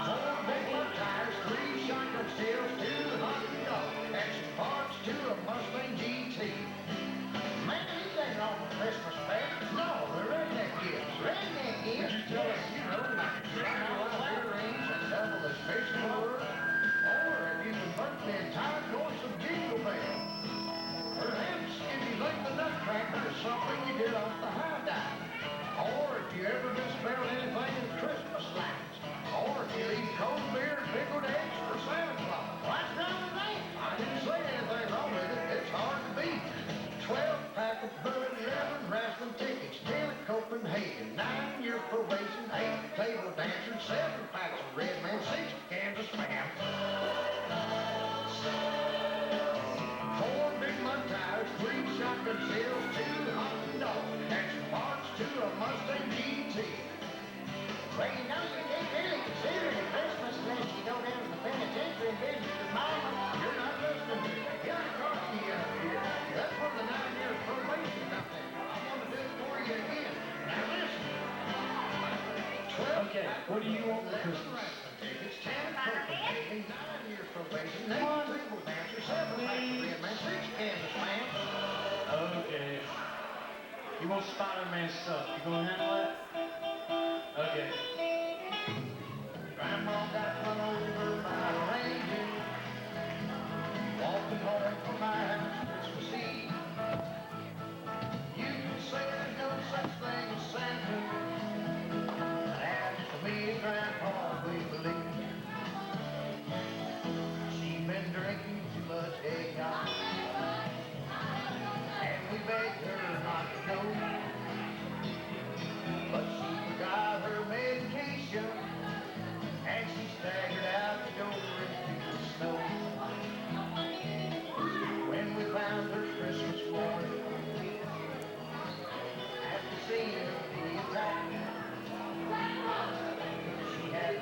4 big block tires, 3 shotgun stills, 2 Honda dogs, and some parts to a Mustang GT. Man, these ain't on the Christmas pack. No, the redneck gifts. Redneck gifts? Would you tell us, you know, like earrings and double the fishing lure? Or if you would put me in time going some jingle bells. Perhaps if you think the nutcracker is something you did off the high dive. Or if you ever misspelled anything in Christmas lights. Or if you eat cold beer and pickled eggs for Santa Claus. What's wrong with that? I didn't say anything wrong with it. It's hard to beat. 12 pack of Bud, 11 wrestling tickets, 10 of Copenhagen, 9 year probation, 8 table dancers, 7 packs of Red Man, 6 cans of Spam. 4 big mud tires, 3 shotgun shells, 2 hot dogs, and some parts to a Mustang GT. Well, you know, you can't really consider it a Christmas unless you go down to the penitentiary and visit your mama. You're not listening to me. You're talking here. That's where the 9 year probation comes in. I'm going to do it for you again. Now listen. 12 Okay, what do you want for Christmas? It's 10 Copenhagen, 9 year probation, 8 table dancer, 7 packs of Red Man, 6 cans of Spam. Okay. You want Spider-Man stuff? You gonna handle that? Okay. Grandma got run over by a ranger, walking home from my house Christmas Eve. You can say there's no such thing as Santa, but as for me and Grandpa, we believe. She'd been drinking too much eggnog, and we begged her not to go. But she forgot her medication, and she staggered out the door into the snow. When we found her Christmas morning, after seeing the attack, she had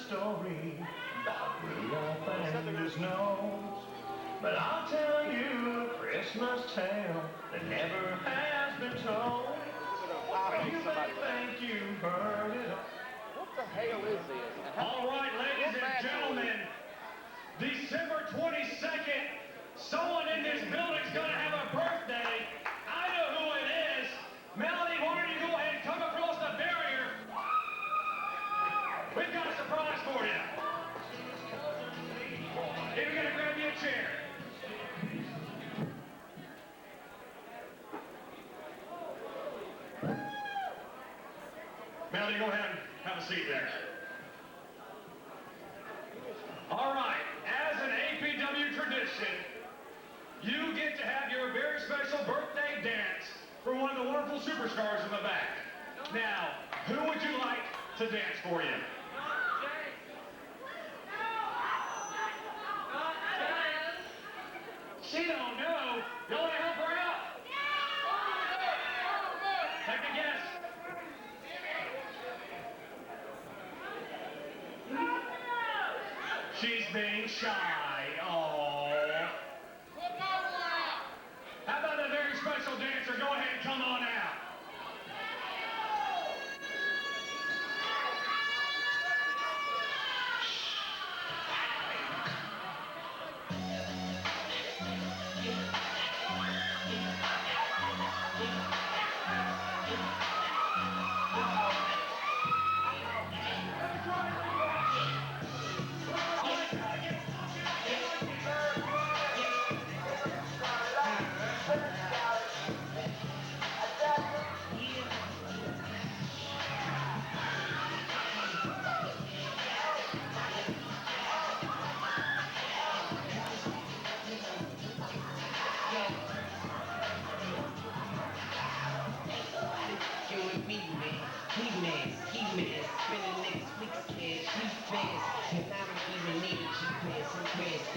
story about Rudolph and his nose. But I'll tell you a Christmas tale that never has been told. You may think you heard it. What the hell is this? All right, ladies and gentlemen, December 22nd, someone in this building's going to have a birthday. I know who it is. Melody, why don't you go ahead and come across the barrier? We've got a surprise for you. Hey, we're going to grab you a chair. Melody, go ahead and have a seat there. All right, as an APW tradition, you get to have your very special birthday dance for one of the wonderful superstars in the back. Now, who would you like to dance for you? She don't know. You want to help her out? Take a guess. She's being shy. Oh. How about a very special dancer? Go ahead and come on out.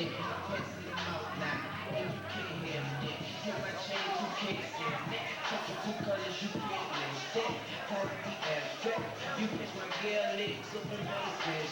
stick. Can't see them out now, and you can't hear me. Hit my chain, you can't see me. Touch your two colors, you can't listen. Hold the abstract. You catch my girl lips up in my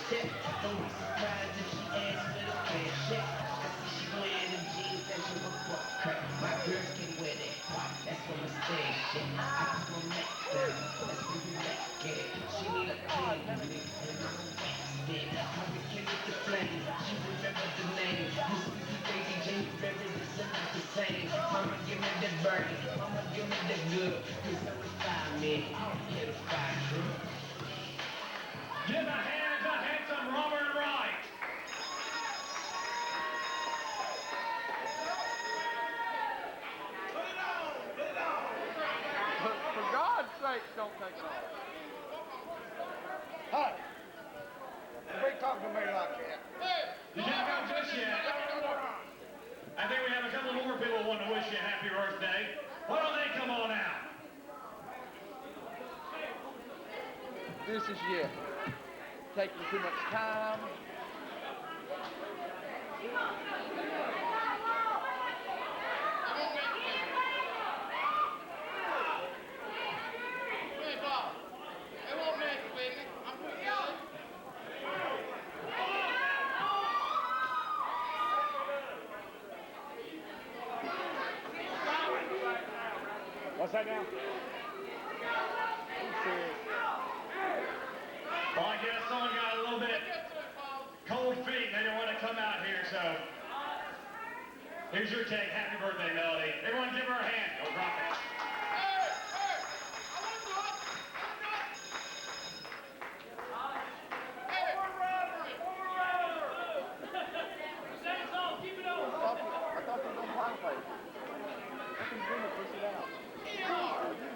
step. Don't be surprised if she asks for the cash check. I see she wearing them jeans that you a fuck crack. My girls can wear that. That's what my stay shit. I put my neck down. That's where you neck at. She need a clean me, and I'm a wax stick. Mother can with the flame. She remember the name. Miss Squeaky Baby Jane, remember this and not the same. Mama give me that burn. Mama give me that good. Cause I'm a fireman. I'm here to fire crew. Give a hand to handsome Robert Wright. For God's sake, don't take it off. Hey, quit talking to me like that. You can't come just yet. I think we have a couple more people who want to wish you a happy birthday. Why don't they come on out? This is yet taking too much time. What's that now? Well, I guess someone got a little bit cold feet and they didn't want to come out here, so here's your take. Happy birthday, Melody. Everyone give her a hand. Go drop it. I thought they were going to find a place. I can bring it, push it out.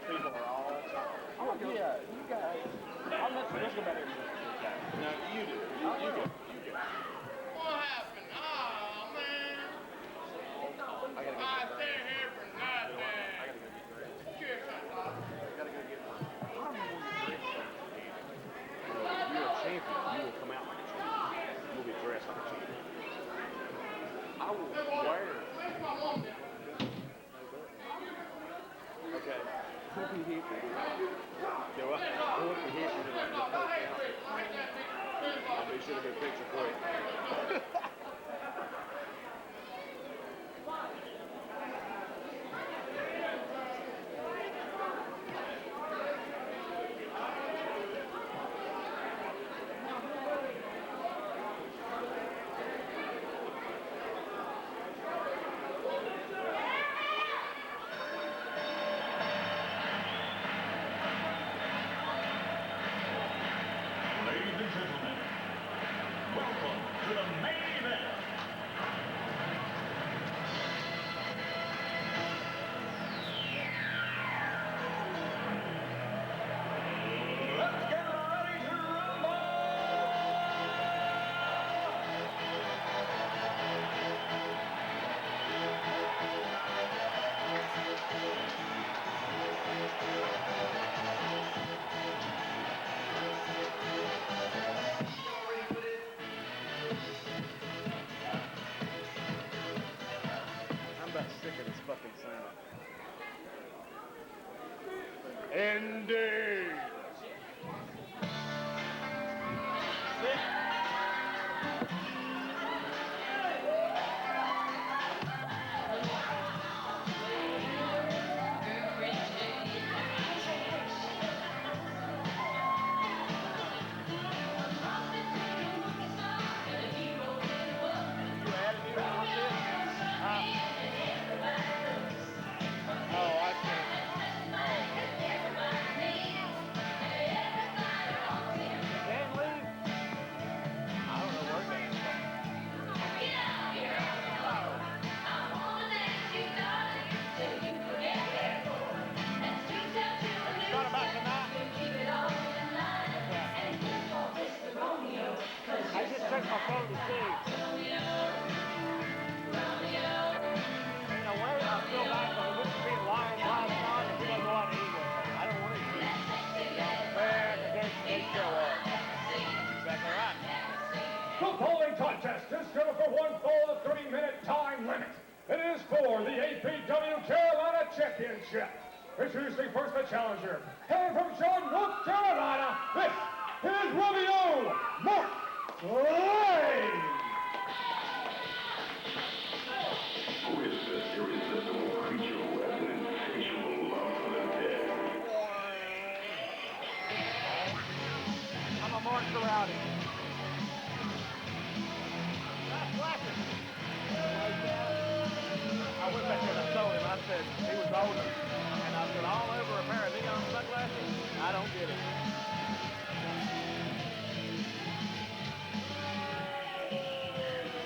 People are all... Oh, yeah, you guys. I'll let you go back there. No, you do. You go. What happened? Oh, man. I gotta go. I stay here for nothing. I gotta go get dressed. Cheers, son. I gotta go get my... I don't know when you're dressed. You're a champion. You will come out like a champion. You will be dressed like a champion. I will wear... Where's my woman? Okay. Hope you hit me. Do I? Hope you hit me. I'll be sure to get a picture quick. Ladies and gentlemen, welcome to the main event. Let's get ready to rumble! I'm about sick of this fucking sound. Indeed. Oh, I see. for the APW Carolina Championship. Introducing first the challenger. Hailing from Charlotte, North Carolina, this is Romeo Mark Lane. Who is this irresistible creature who has an insatiable love for the dead? I'm a Mark the Rowdy. I went back there and I told him, I said, he was older. And I said, all over a pair of neon sunglasses? I don't get it.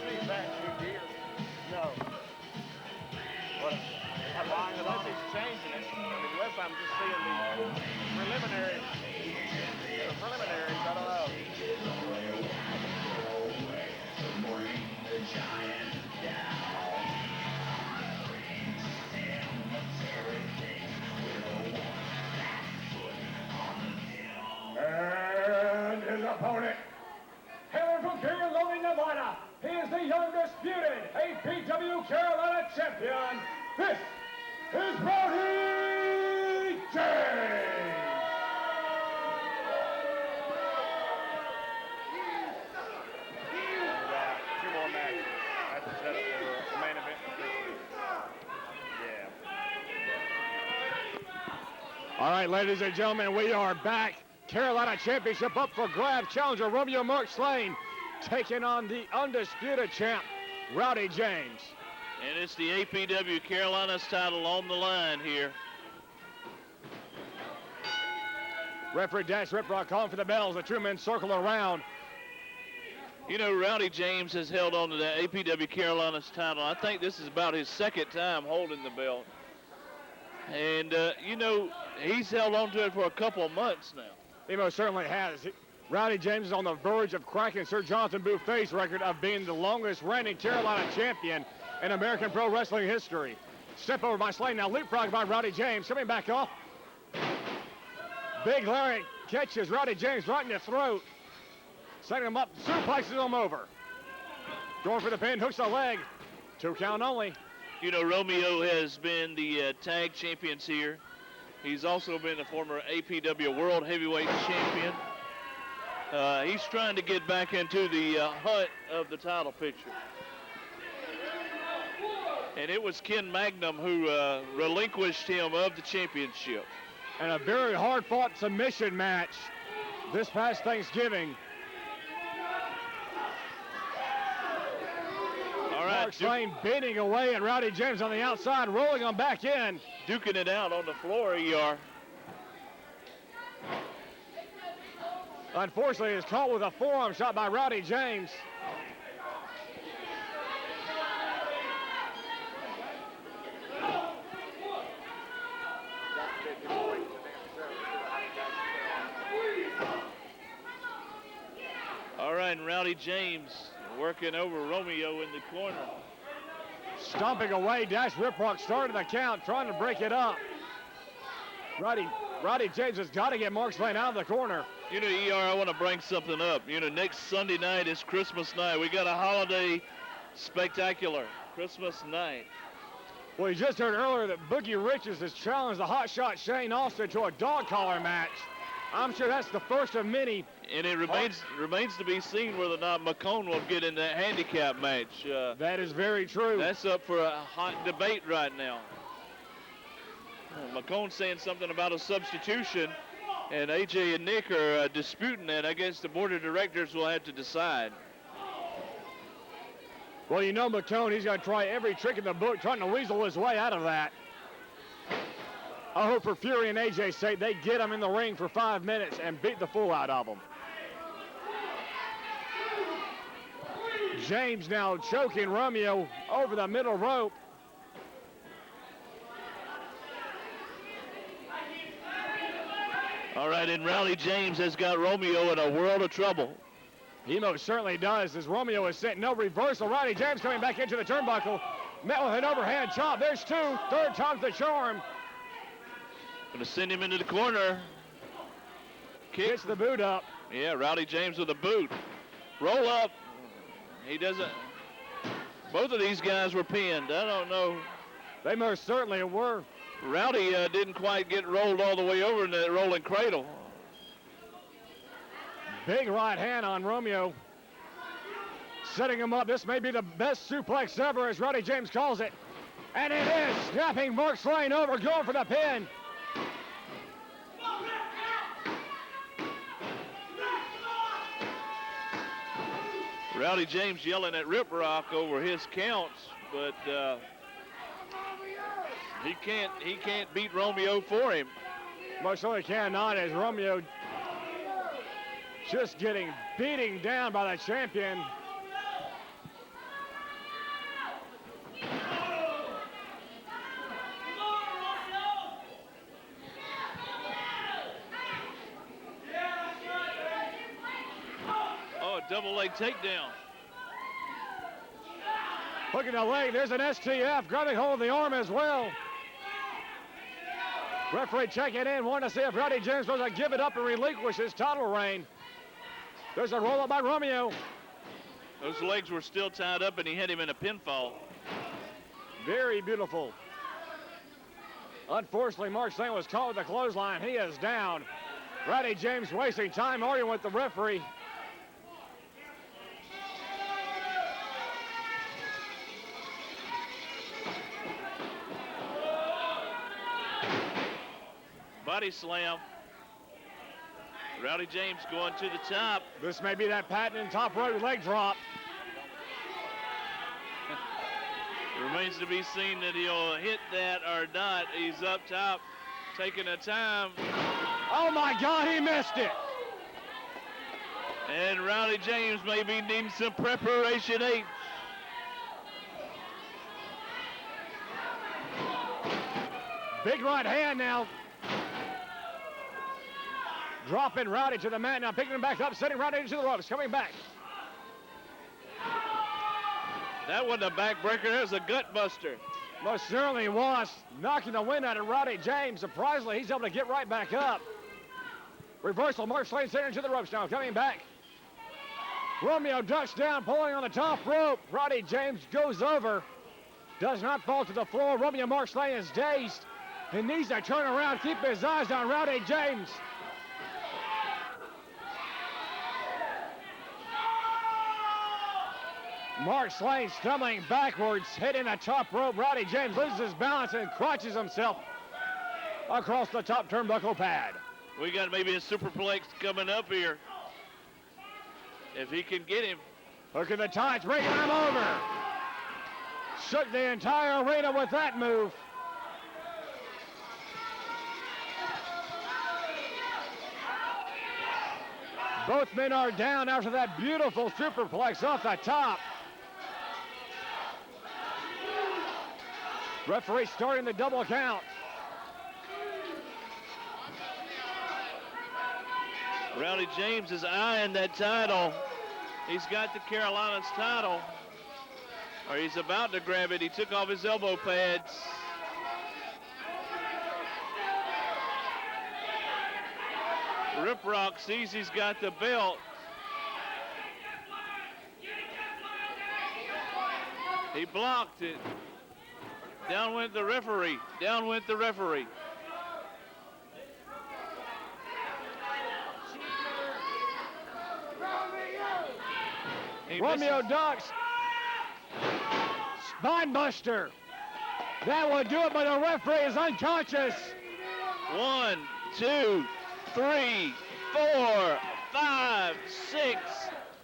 See that, you dear? No. What? Unless he's changing it. Unless I'm just seeing the preliminaries. The preliminaries, I don't know. And his opponent, hailing from Carolina, Nevada, he is the undisputed APW Carolina champion. This is Rowdy James. Two more matches. That's a setup for a main event. Yeah. All right, ladies and gentlemen, we are back. Carolina Championship up for grabs. Challenger Romeo Mark Slane taking on the undisputed champ, Rowdy James. And it's the APW Carolina's title on the line here. Referee Dash Riprock calling for the bells. The two men circle around. You know, Rowdy James has held on to the APW Carolina's title. I think this is about his second time holding the belt. And, you know, he's held on to it for a couple of months now. He most certainly has. Rowdy James is on the verge of cracking Sir Jonathan Buffet's record of being the longest reigning Carolina champion in American pro wrestling history. Step over by Slane, now leapfrog by Rowdy James, coming back off. Big Larry catches Rowdy James right in the throat. Setting him up, suplexes him over. Going for the pin, hooks the leg. 2 count only. You know, Romeo has been the tag champions here. He's also been the former APW World Heavyweight Champion. He's trying to get back into the hunt of the title picture. And it was Ken Magnum who relinquished him of the championship. And a very hard-fought submission match this past Thanksgiving. Mark Slane beating away and Rowdy James on the outside, rolling him back in. Duking it out on the floor, ER. Unfortunately, is caught with a forearm shot by Rowdy James. All right, and Rowdy James working over Romeo in the corner. Stomping away, Dash Riprock started the count, trying to break it up. Rowdy James has got to get Mark Slane out of the corner. You know, ER, I want to bring something up. You know, next Sunday night is Christmas night. We got a holiday spectacular, Christmas night. Well, you just heard earlier that Boogie Riches has challenged the hotshot Shane Austin to a dog collar match. I'm sure that's the first of many. And it remains to be seen whether or not McCone will get in that handicap match. That is very true. That's up for a hot debate right now. McCone saying something about a substitution, and AJ and Nick are disputing that. I guess the board of directors will have to decide. Well, you know McCone, he's going to try every trick in the book, trying to weasel his way out of that. I hope for Fury and AJ's sake, they get him in the ring for 5 minutes and beat the fool out of him. James now choking Romeo over the middle rope. All right, and Rowdy James has got Romeo in a world of trouble. He most certainly does, as Romeo is sent no reversal. Rowdy James coming back into the turnbuckle. Met with an overhand chop. There's 2. Third time's the charm. Going to send him into the corner. Kicks the boot up. Yeah, Rowdy James with a boot. Roll up. He doesn't. Both of these guys were pinned. I don't know. They most certainly were. Rowdy didn't quite get rolled all the way over in the rolling cradle. Big right hand on Romeo. Setting him up. This may be the best suplex ever, as Rowdy James calls it. And it is. Snapping Mark Slane over, going for the pin. Rowdy James yelling at Rip Rock over his counts, but he can't beat Romeo for him. Most certainly cannot, as Romeo just getting beating down by the champion. Oh, double leg takedown. Hooking the leg, there's an STF, grabbing hold of the arm as well. Referee checking in, wanting to see if Rowdy James was going to give it up and relinquish his title reign. There's a roll up by Romeo. Those legs were still tied up and he had him in a pinfall. Very beautiful. Unfortunately, Mark Slane was caught with the clothesline. He is down. Rowdy James wasting time arguing with the referee. Body slam. Rowdy James going to the top. This may be that patented top rope leg drop. Remains to be seen that he'll hit that or not. He's up top, taking a time. Oh my God, he missed it. And Rowdy James may be needing some preparation H. Big right hand now. Dropping Rowdy to the mat now, picking him back up, setting Rowdy into the ropes, coming back. That wasn't a backbreaker, that was a gut buster. Most certainly was. Knocking the wind out of Rowdy James. Surprisingly, he's able to get right back up. Reversal, Mark Slane setting into the ropes now, coming back. Romeo ducks down, pulling on the top rope. Rowdy James goes over. Does not fall to the floor. Romeo Mark Slane is dazed. He needs to turn around, keep his eyes on Rowdy James. Mark Slane stumbling backwards, hitting the top rope. Rowdy James loses his balance and crotches himself across the top turnbuckle pad. We got maybe a superplex coming up here. If he can get him. Look at the tights, bringing him over. Shook the entire arena with that move. Both men are down after that beautiful superplex off the top. Referee starting the double count. Rowdy James is eyeing that title. He's got the Carolina's title. Or he's about to grab it. He took off his elbow pads. Rip Rock sees he's got the belt. He blocked it. Down went the referee. Down went the referee. Romeo ducks. Spine buster. That will do it, but the referee is unconscious. 1, 2, 3, 4, 5, 6,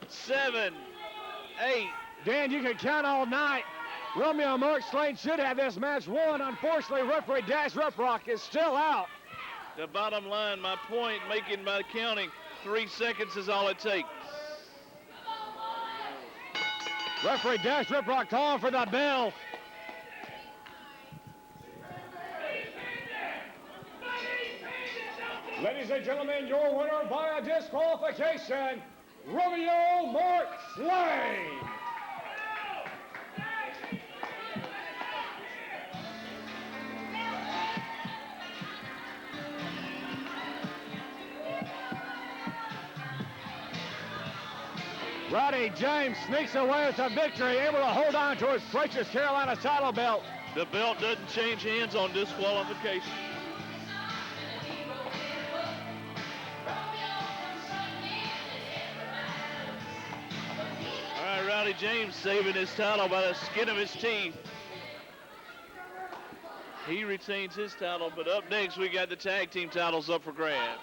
7, 8. Dan, you can count all night. Romeo Mark Slane should have this match won. Unfortunately, referee Dash Rip Rock is still out. The bottom line, my point, making my counting, 3 seconds is all it takes. Referee Dash Rip Rock calling for the bell. Ladies and gentlemen, your winner via disqualification, Romeo Mark Slane. Roddy James sneaks away with a victory, able to hold on to his precious Carolina title belt. The belt doesn't change hands on disqualification. All right, Roddy James saving his title by the skin of his teeth. He retains his title, but up next we got the tag team titles up for grabs.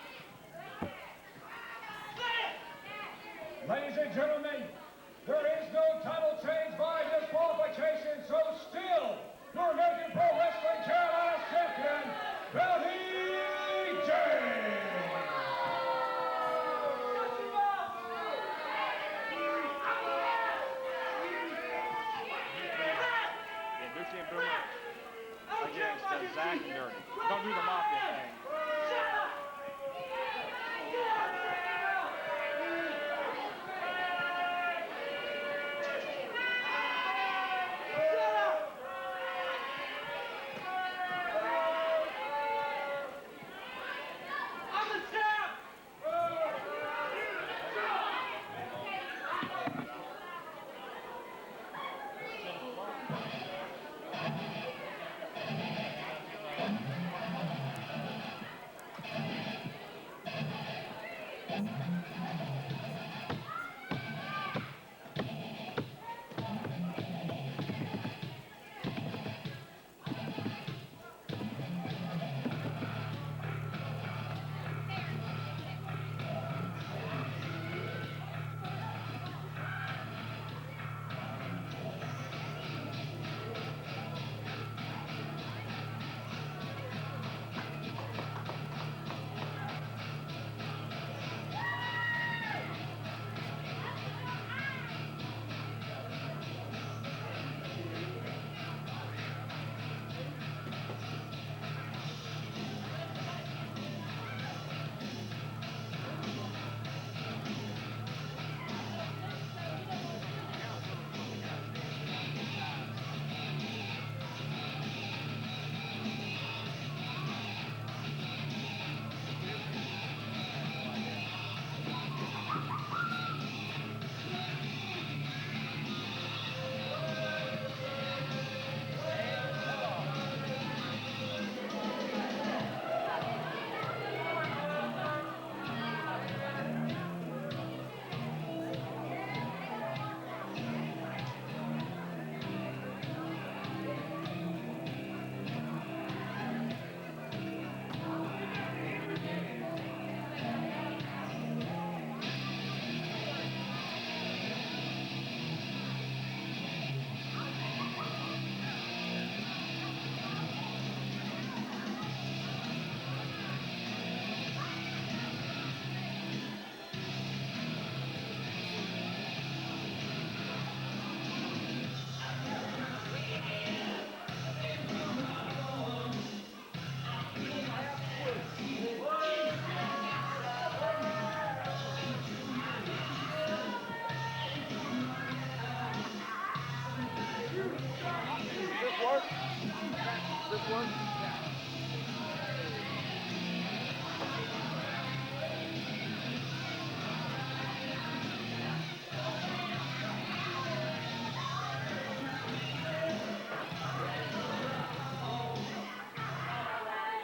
Ladies and gentlemen, there is no title change by disqualification, so still your American Pro Wrestling Carolina champion, Roddy James. Against Zach and Dirty. Don't do the mafia thing.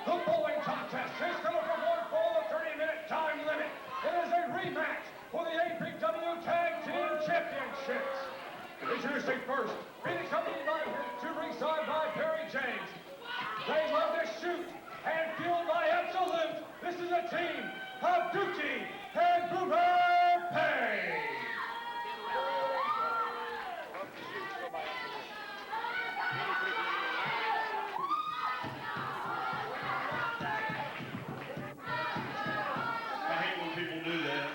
The following contest is scheduled for one fall of 30-minute time limit. It is a rematch for the APW Tag Team Championships. Introducing first, being accompanied by to ringside by Perry James. They love to shoot and fueled by Absolute. This is a team of Dookie and Boober Pay. I hate when people do that.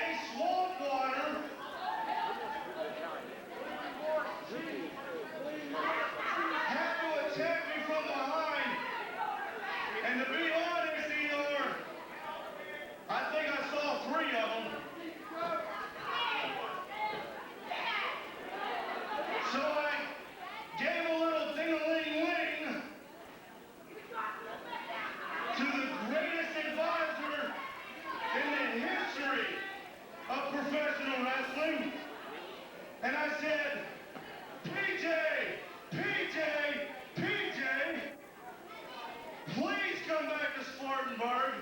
Danny Swampwater had to attack me from behind. And to be honest, ER, I think I saw 3 of them. So I gave a little ding-a-ling-ling to the greatest advisor in the history of professional wrestling. And I said, PJ, please come back to Spartanburg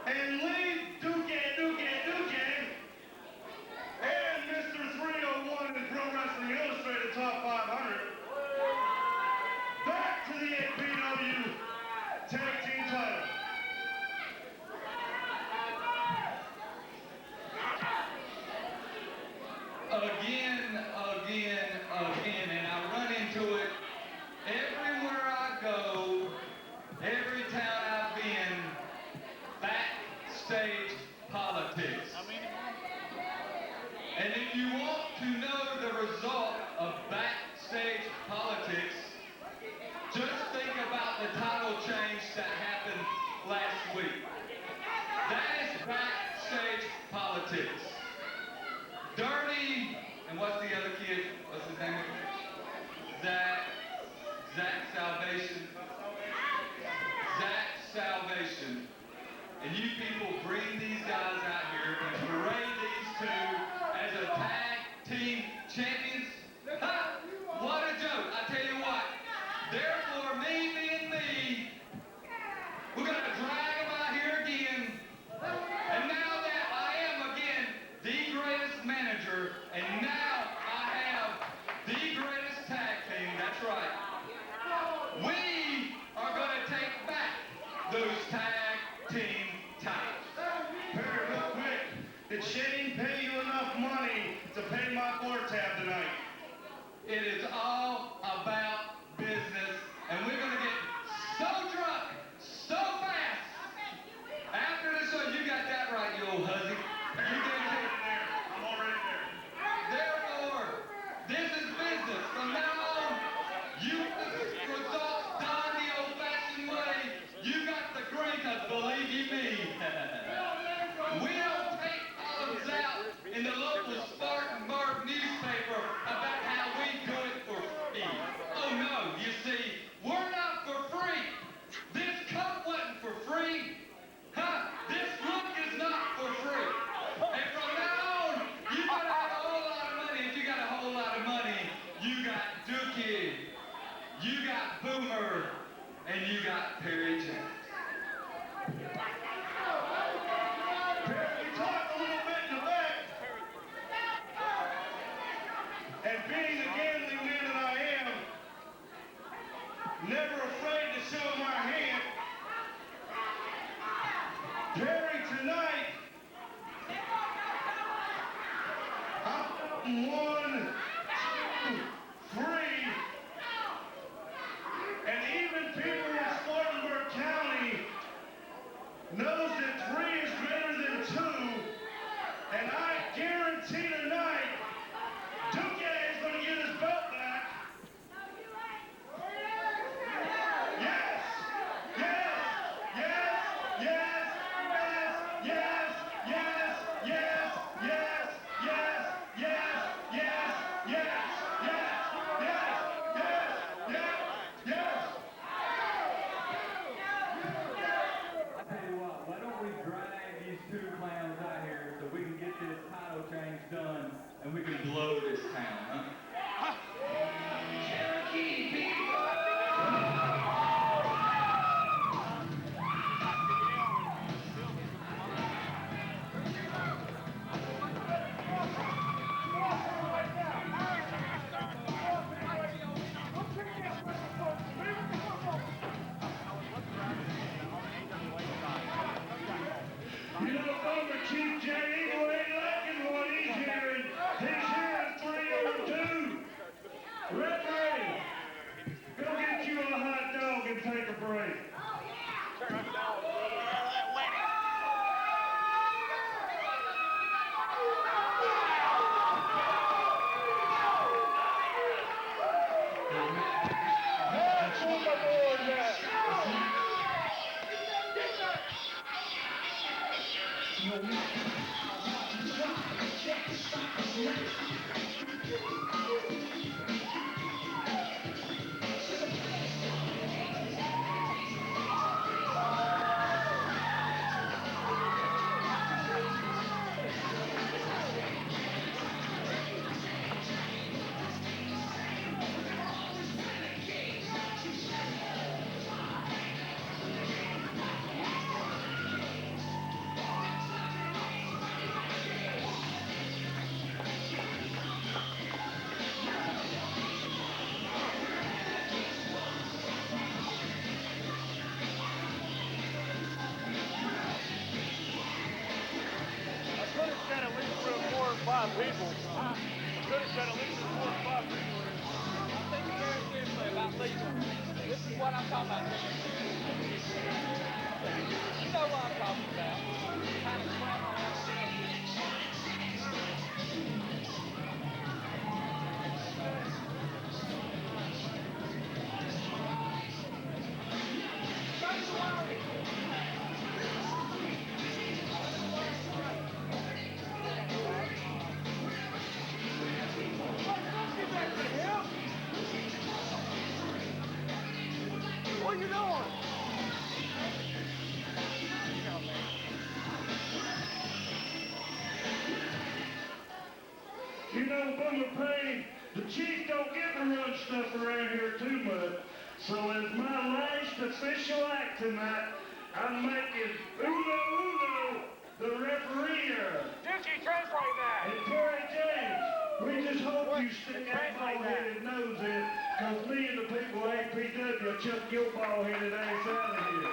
and lead Duke, and Mr. 301 in Pro Wrestling Illustrated Top 500 back to the APW Tag Team title. Again, and I run into it everywhere I go, every town I've been, backstage politics. And if you want to know the result of backstage politics, just think about the title change that happened last week. That is backstage politics. Dirty, and what's the other kid? What's his name? Salvation. And you people bring these guys out here and parade these two as a tag team champions. Ha! What a joke. I tell you what. Therefore, me being me, we're going to drag them out here again. And now that I am again the greatest manager, and now I have the greatest tag team, that's right. We are going to take back those tag team titles. Perry, real quick, did Shane pay you enough money to pay my floor tab tonight? It is all about business, and we're going to get so drunk, so fast. After the show, you got that right, you old hussy. You did it. I'm already there. Therefore, this is business. From now on, you get the results done the old-fashioned way. You got the green, because believe you me, we don't take columns out in the local Spartanburg newspaper about how we do it for free. Oh no, you see, we're not for free. This cup wasn't for free. Huh? This look is not for free. And from now on, you gotta have a whole lot of money. If you got a whole lot of money, you got Dookie, you got Boomer, and you got Perry James. Perry, you talked a little bit in the back. And being the gambling man that I am, never afraid to show my hand. Perry, tonight, I'm 1, 2, 3. And even people in Spartanburg County knows that 3 is greater than 2. And I guarantee tonight, Duke is going to get his belt back. Yes, yes, yes, yes, yes, yes, yes, yes, yes, yes, yes, yes, yes, yes, yes, yes, yes. I tell you what, why don't we drag these two clowns out here so we can get this title change done and we can blow this town, huh? Cherokee people! You know, Bummer Chief J. Eagle ain't liking what he's hearing. He's hearing 302. Referee, go get you a hot dog and take a break. People. Could have said at least 4 or 5 people. I'm thinking very seriously about leaving. This is what I'm talking about. You know what I'm talking about. Kind of crap on that. What are you doing? You know, Boomer Payne, the chief don't get to run stuff around here too much. So as my last official act tonight, I'm making Uno the referee here. Dookie, translate that. And Terry James, we just hope you stick that ball-headed nose in, because me and the people at APW will chuck your ball-headed ass out of here.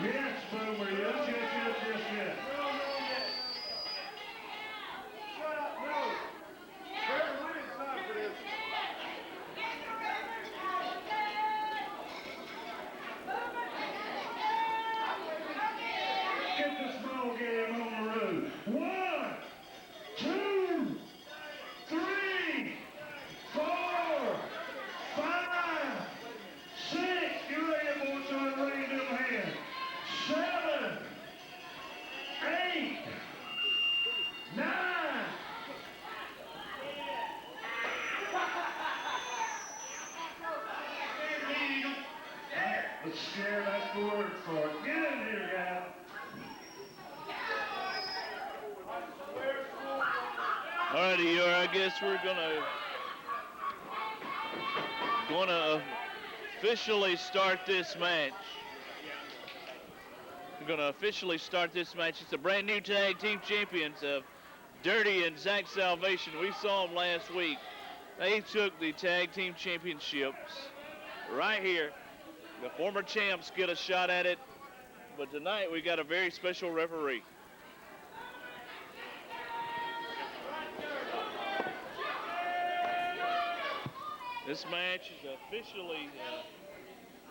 Yes, Boomer, yes. Shut up, no. Barry, we didn't sign for this. Get this ball game on the road. 1, 2, 3, 4, 5, 6. Get ready, boys, so I'm ready to hand. 7, 8, 9. Let's scare, that's the word for it. Get in here, guys. Alrighty, I guess we're gonna officially start this match. We're gonna officially start this match. It's the brand new tag team champions of Dirty and Zach Salvation. We saw them last week. They took the tag team championships right here. The former champs get a shot at it, but tonight we got a very special referee. This match is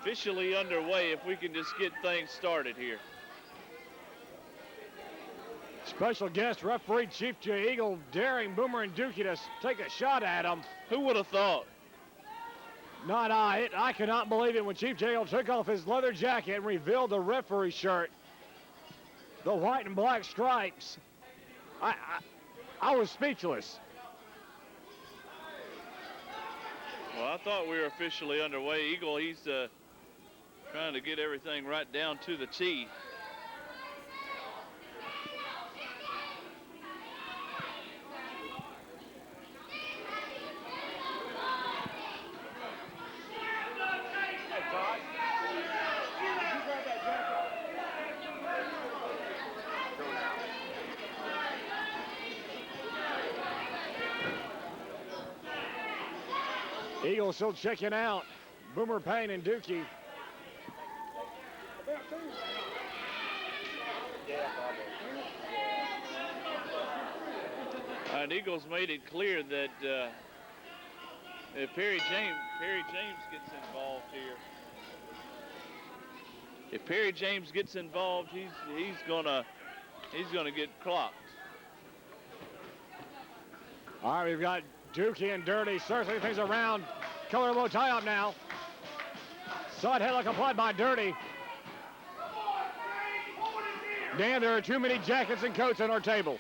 officially underway if we can just get things started here. Special guest referee Chief J. Eagle daring Boomer and Dookie to take a shot at him. Who would have thought? Not I. I could not believe it when Chief J. Eagle took off his leather jacket and revealed the referee shirt. The white and black stripes. I was speechless. Well, I thought we were officially underway. Eagle, he's trying to get everything right down to the T. Eagle still checking out Boomer Payne and Dookie. And Eagles made it clear that if Perry James gets involved here, if Perry James gets involved, he's gonna get clocked. All right, we've got Dookie and Dirty circling things around. colorable tie-up now. Side headlock applied by Dirty. Dan, there are too many jackets and coats on our table.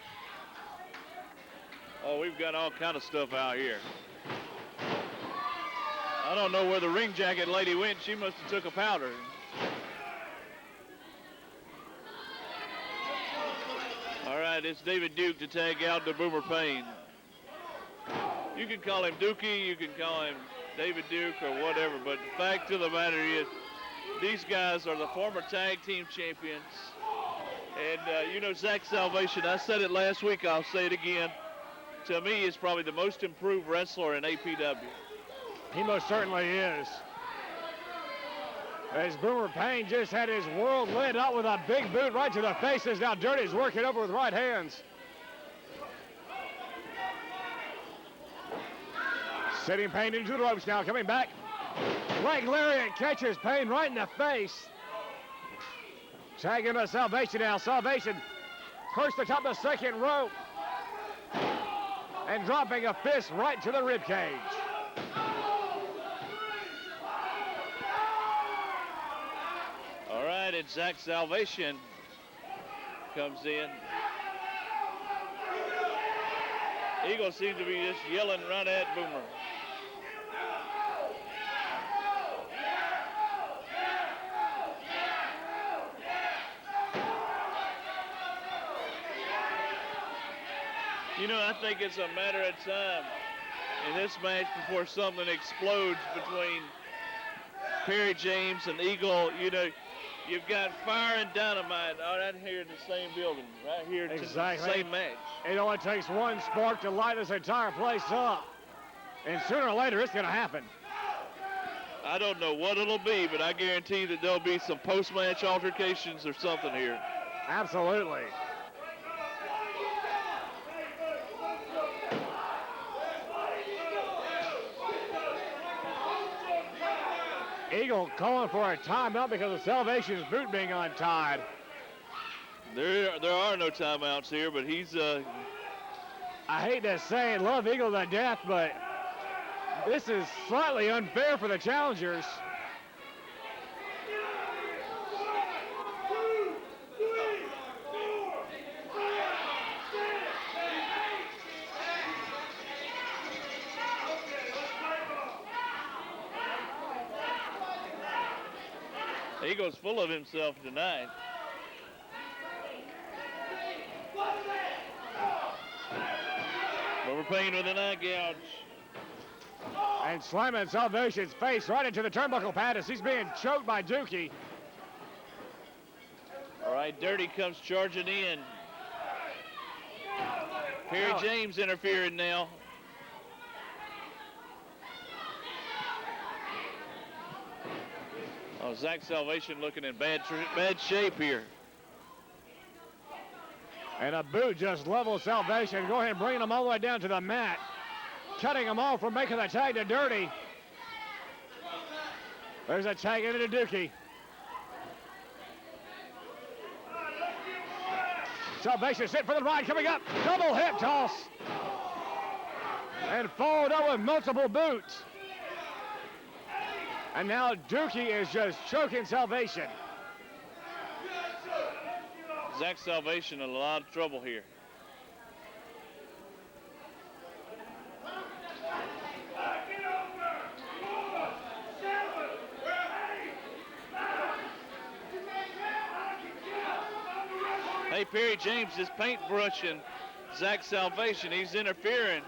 Oh, we've got all kind of stuff out here. I don't know where the ring jacket lady went. She must have took a powder. All right, it's David Duke to tag out to Boomer Payne. You can call him Dookie, you can call him David Duke or whatever, but the fact of the matter is these guys are the former tag team champions. And you know, Zach Salvation, I said it last week, I'll say it again. To me, is probably the most improved wrestler in APW. He most certainly is. As Boomer Payne just had his world led up with a big boot right to the faces. Now Dirty's working over with right hands. Sitting Payne into the ropes now, coming back. Leg lariat catches Payne right in the face. Tagging to Salvation now. Salvation first atop the second rope. And dropping a fist right to the ribcage. All right, and Zach Salvation comes in. Eagle seems to be just yelling right at Boomer. You know, I think it's a matter of time in this match before something explodes between Perry James and Eagle. You know, you've got fire and dynamite right here in the same building, right here in Exactly. the same match. It only takes one spark to light this entire place up. And sooner or later, it's going to happen. I don't know what it'll be, but I guarantee that there'll be some post-match altercations or something here. Absolutely. Eagle calling for a timeout because of Salvation's boot being untied. There are no timeouts here, but he's I hate to say it, love Eagle to death, but this is slightly unfair for the challengers. Eagle's full of himself tonight. Boomer Payne with an eye gouge. And slamming Salvation's face right into the turnbuckle pad as he's being choked by Dookie. All right, Dirty comes charging in. Perry James interfering now. Oh, Zach Salvation looking in bad shape here. And a boot just levels Salvation. Go ahead and bring them all the way down to the mat. Cutting them off from making the tag to Dirty. There's a tag into Dookie. Salvation set for the ride coming up. Double hip toss. And followed up with multiple boots. And now Dookie is just choking Salvation. Zach Salvation in a lot of trouble here. Hey, Perry James is paintbrushing Zach Salvation. He's interfering.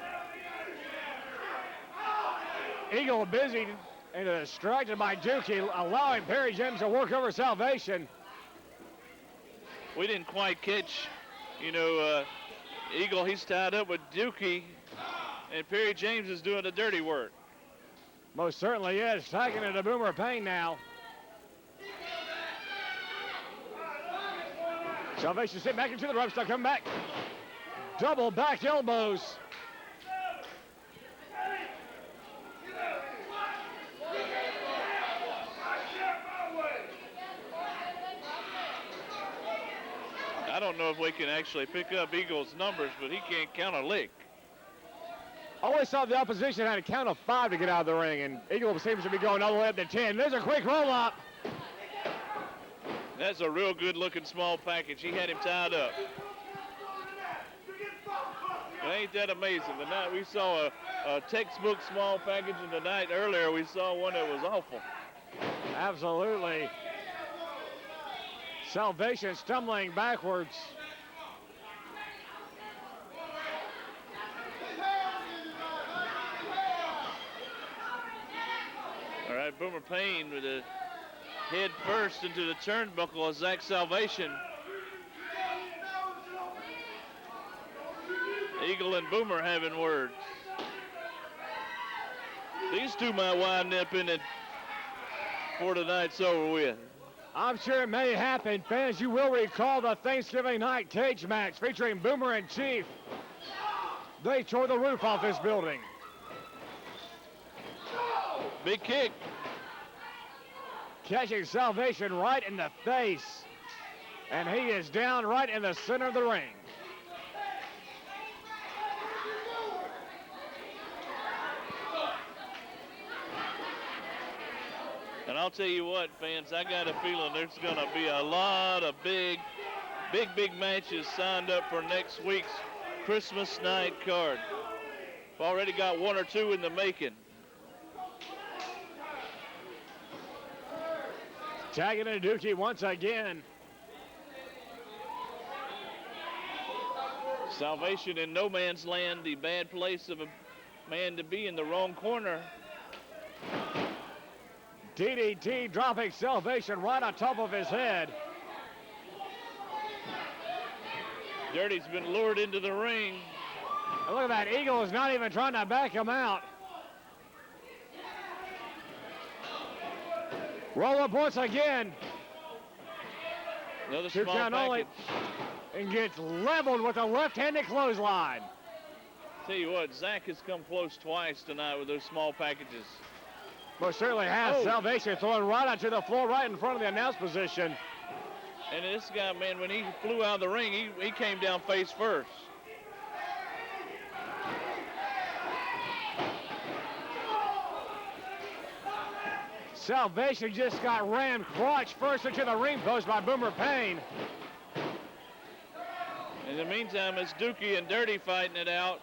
Eagle busy and distracted by Dookie, allowing Perry James to work over Salvation. We didn't quite catch, you know, Eagle, he's tied up with Dookie, and Perry James is doing the dirty work. Most certainly is. Tagging into Boomer Payne now. Salvation sit back into the ropes, now come back. Double back elbows. I don't know if we can actually pick up Eagle's numbers, but he can't count a lick. Always saw the opposition had a count of 5 to get out of the ring, and Eagle seems to be going all the way up to 10. There's a quick roll-up. That's a real good-looking small package. He had him tied up. Well, ain't that amazing? Tonight we saw a textbook small package, and tonight earlier we saw one that was awful. Absolutely. Salvation stumbling backwards. All right, Boomer Payne with a head first into the turnbuckle of Zach Salvation. Eagle and Boomer having words. These two might wind up in it before tonight's over with. I'm sure it may happen. Fans, you will recall the Thanksgiving night cage match featuring Boomer and Chief. They tore the roof off this building. Big kick. Catching Salvation right in the face. And he is down right in the center of the ring. And I'll tell you what, fans, I got a feeling there's going to be a lot of big matches signed up for next week's Christmas night card. We've already got 1 or 2 in the making. Tagging in Dookie once again. Salvation in no man's land, the bad place of a man to be in the wrong corner. DDT dropping Salvation right on top of his head. Dirty's been lured into the ring. And look at that, Eagle is not even trying to back him out. Roll up once again. Another 2 small count only. package. And gets leveled with a left-handed clothesline. Tell you what, Zach has come close twice tonight with those small packages. Most certainly has. Oh. Salvation thrown right onto the floor, right in front of the announce position. And this guy, man, when he flew out of the ring, he came down face first. Salvation just got rammed crotch first into the ring post by Boomer Payne. In the meantime, it's Dookie and Dirty fighting it out.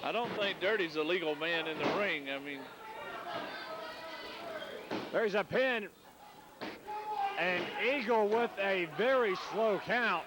I don't think Dirty's a legal man in the ring. I mean, there's a pin. And Eagle with a very slow count.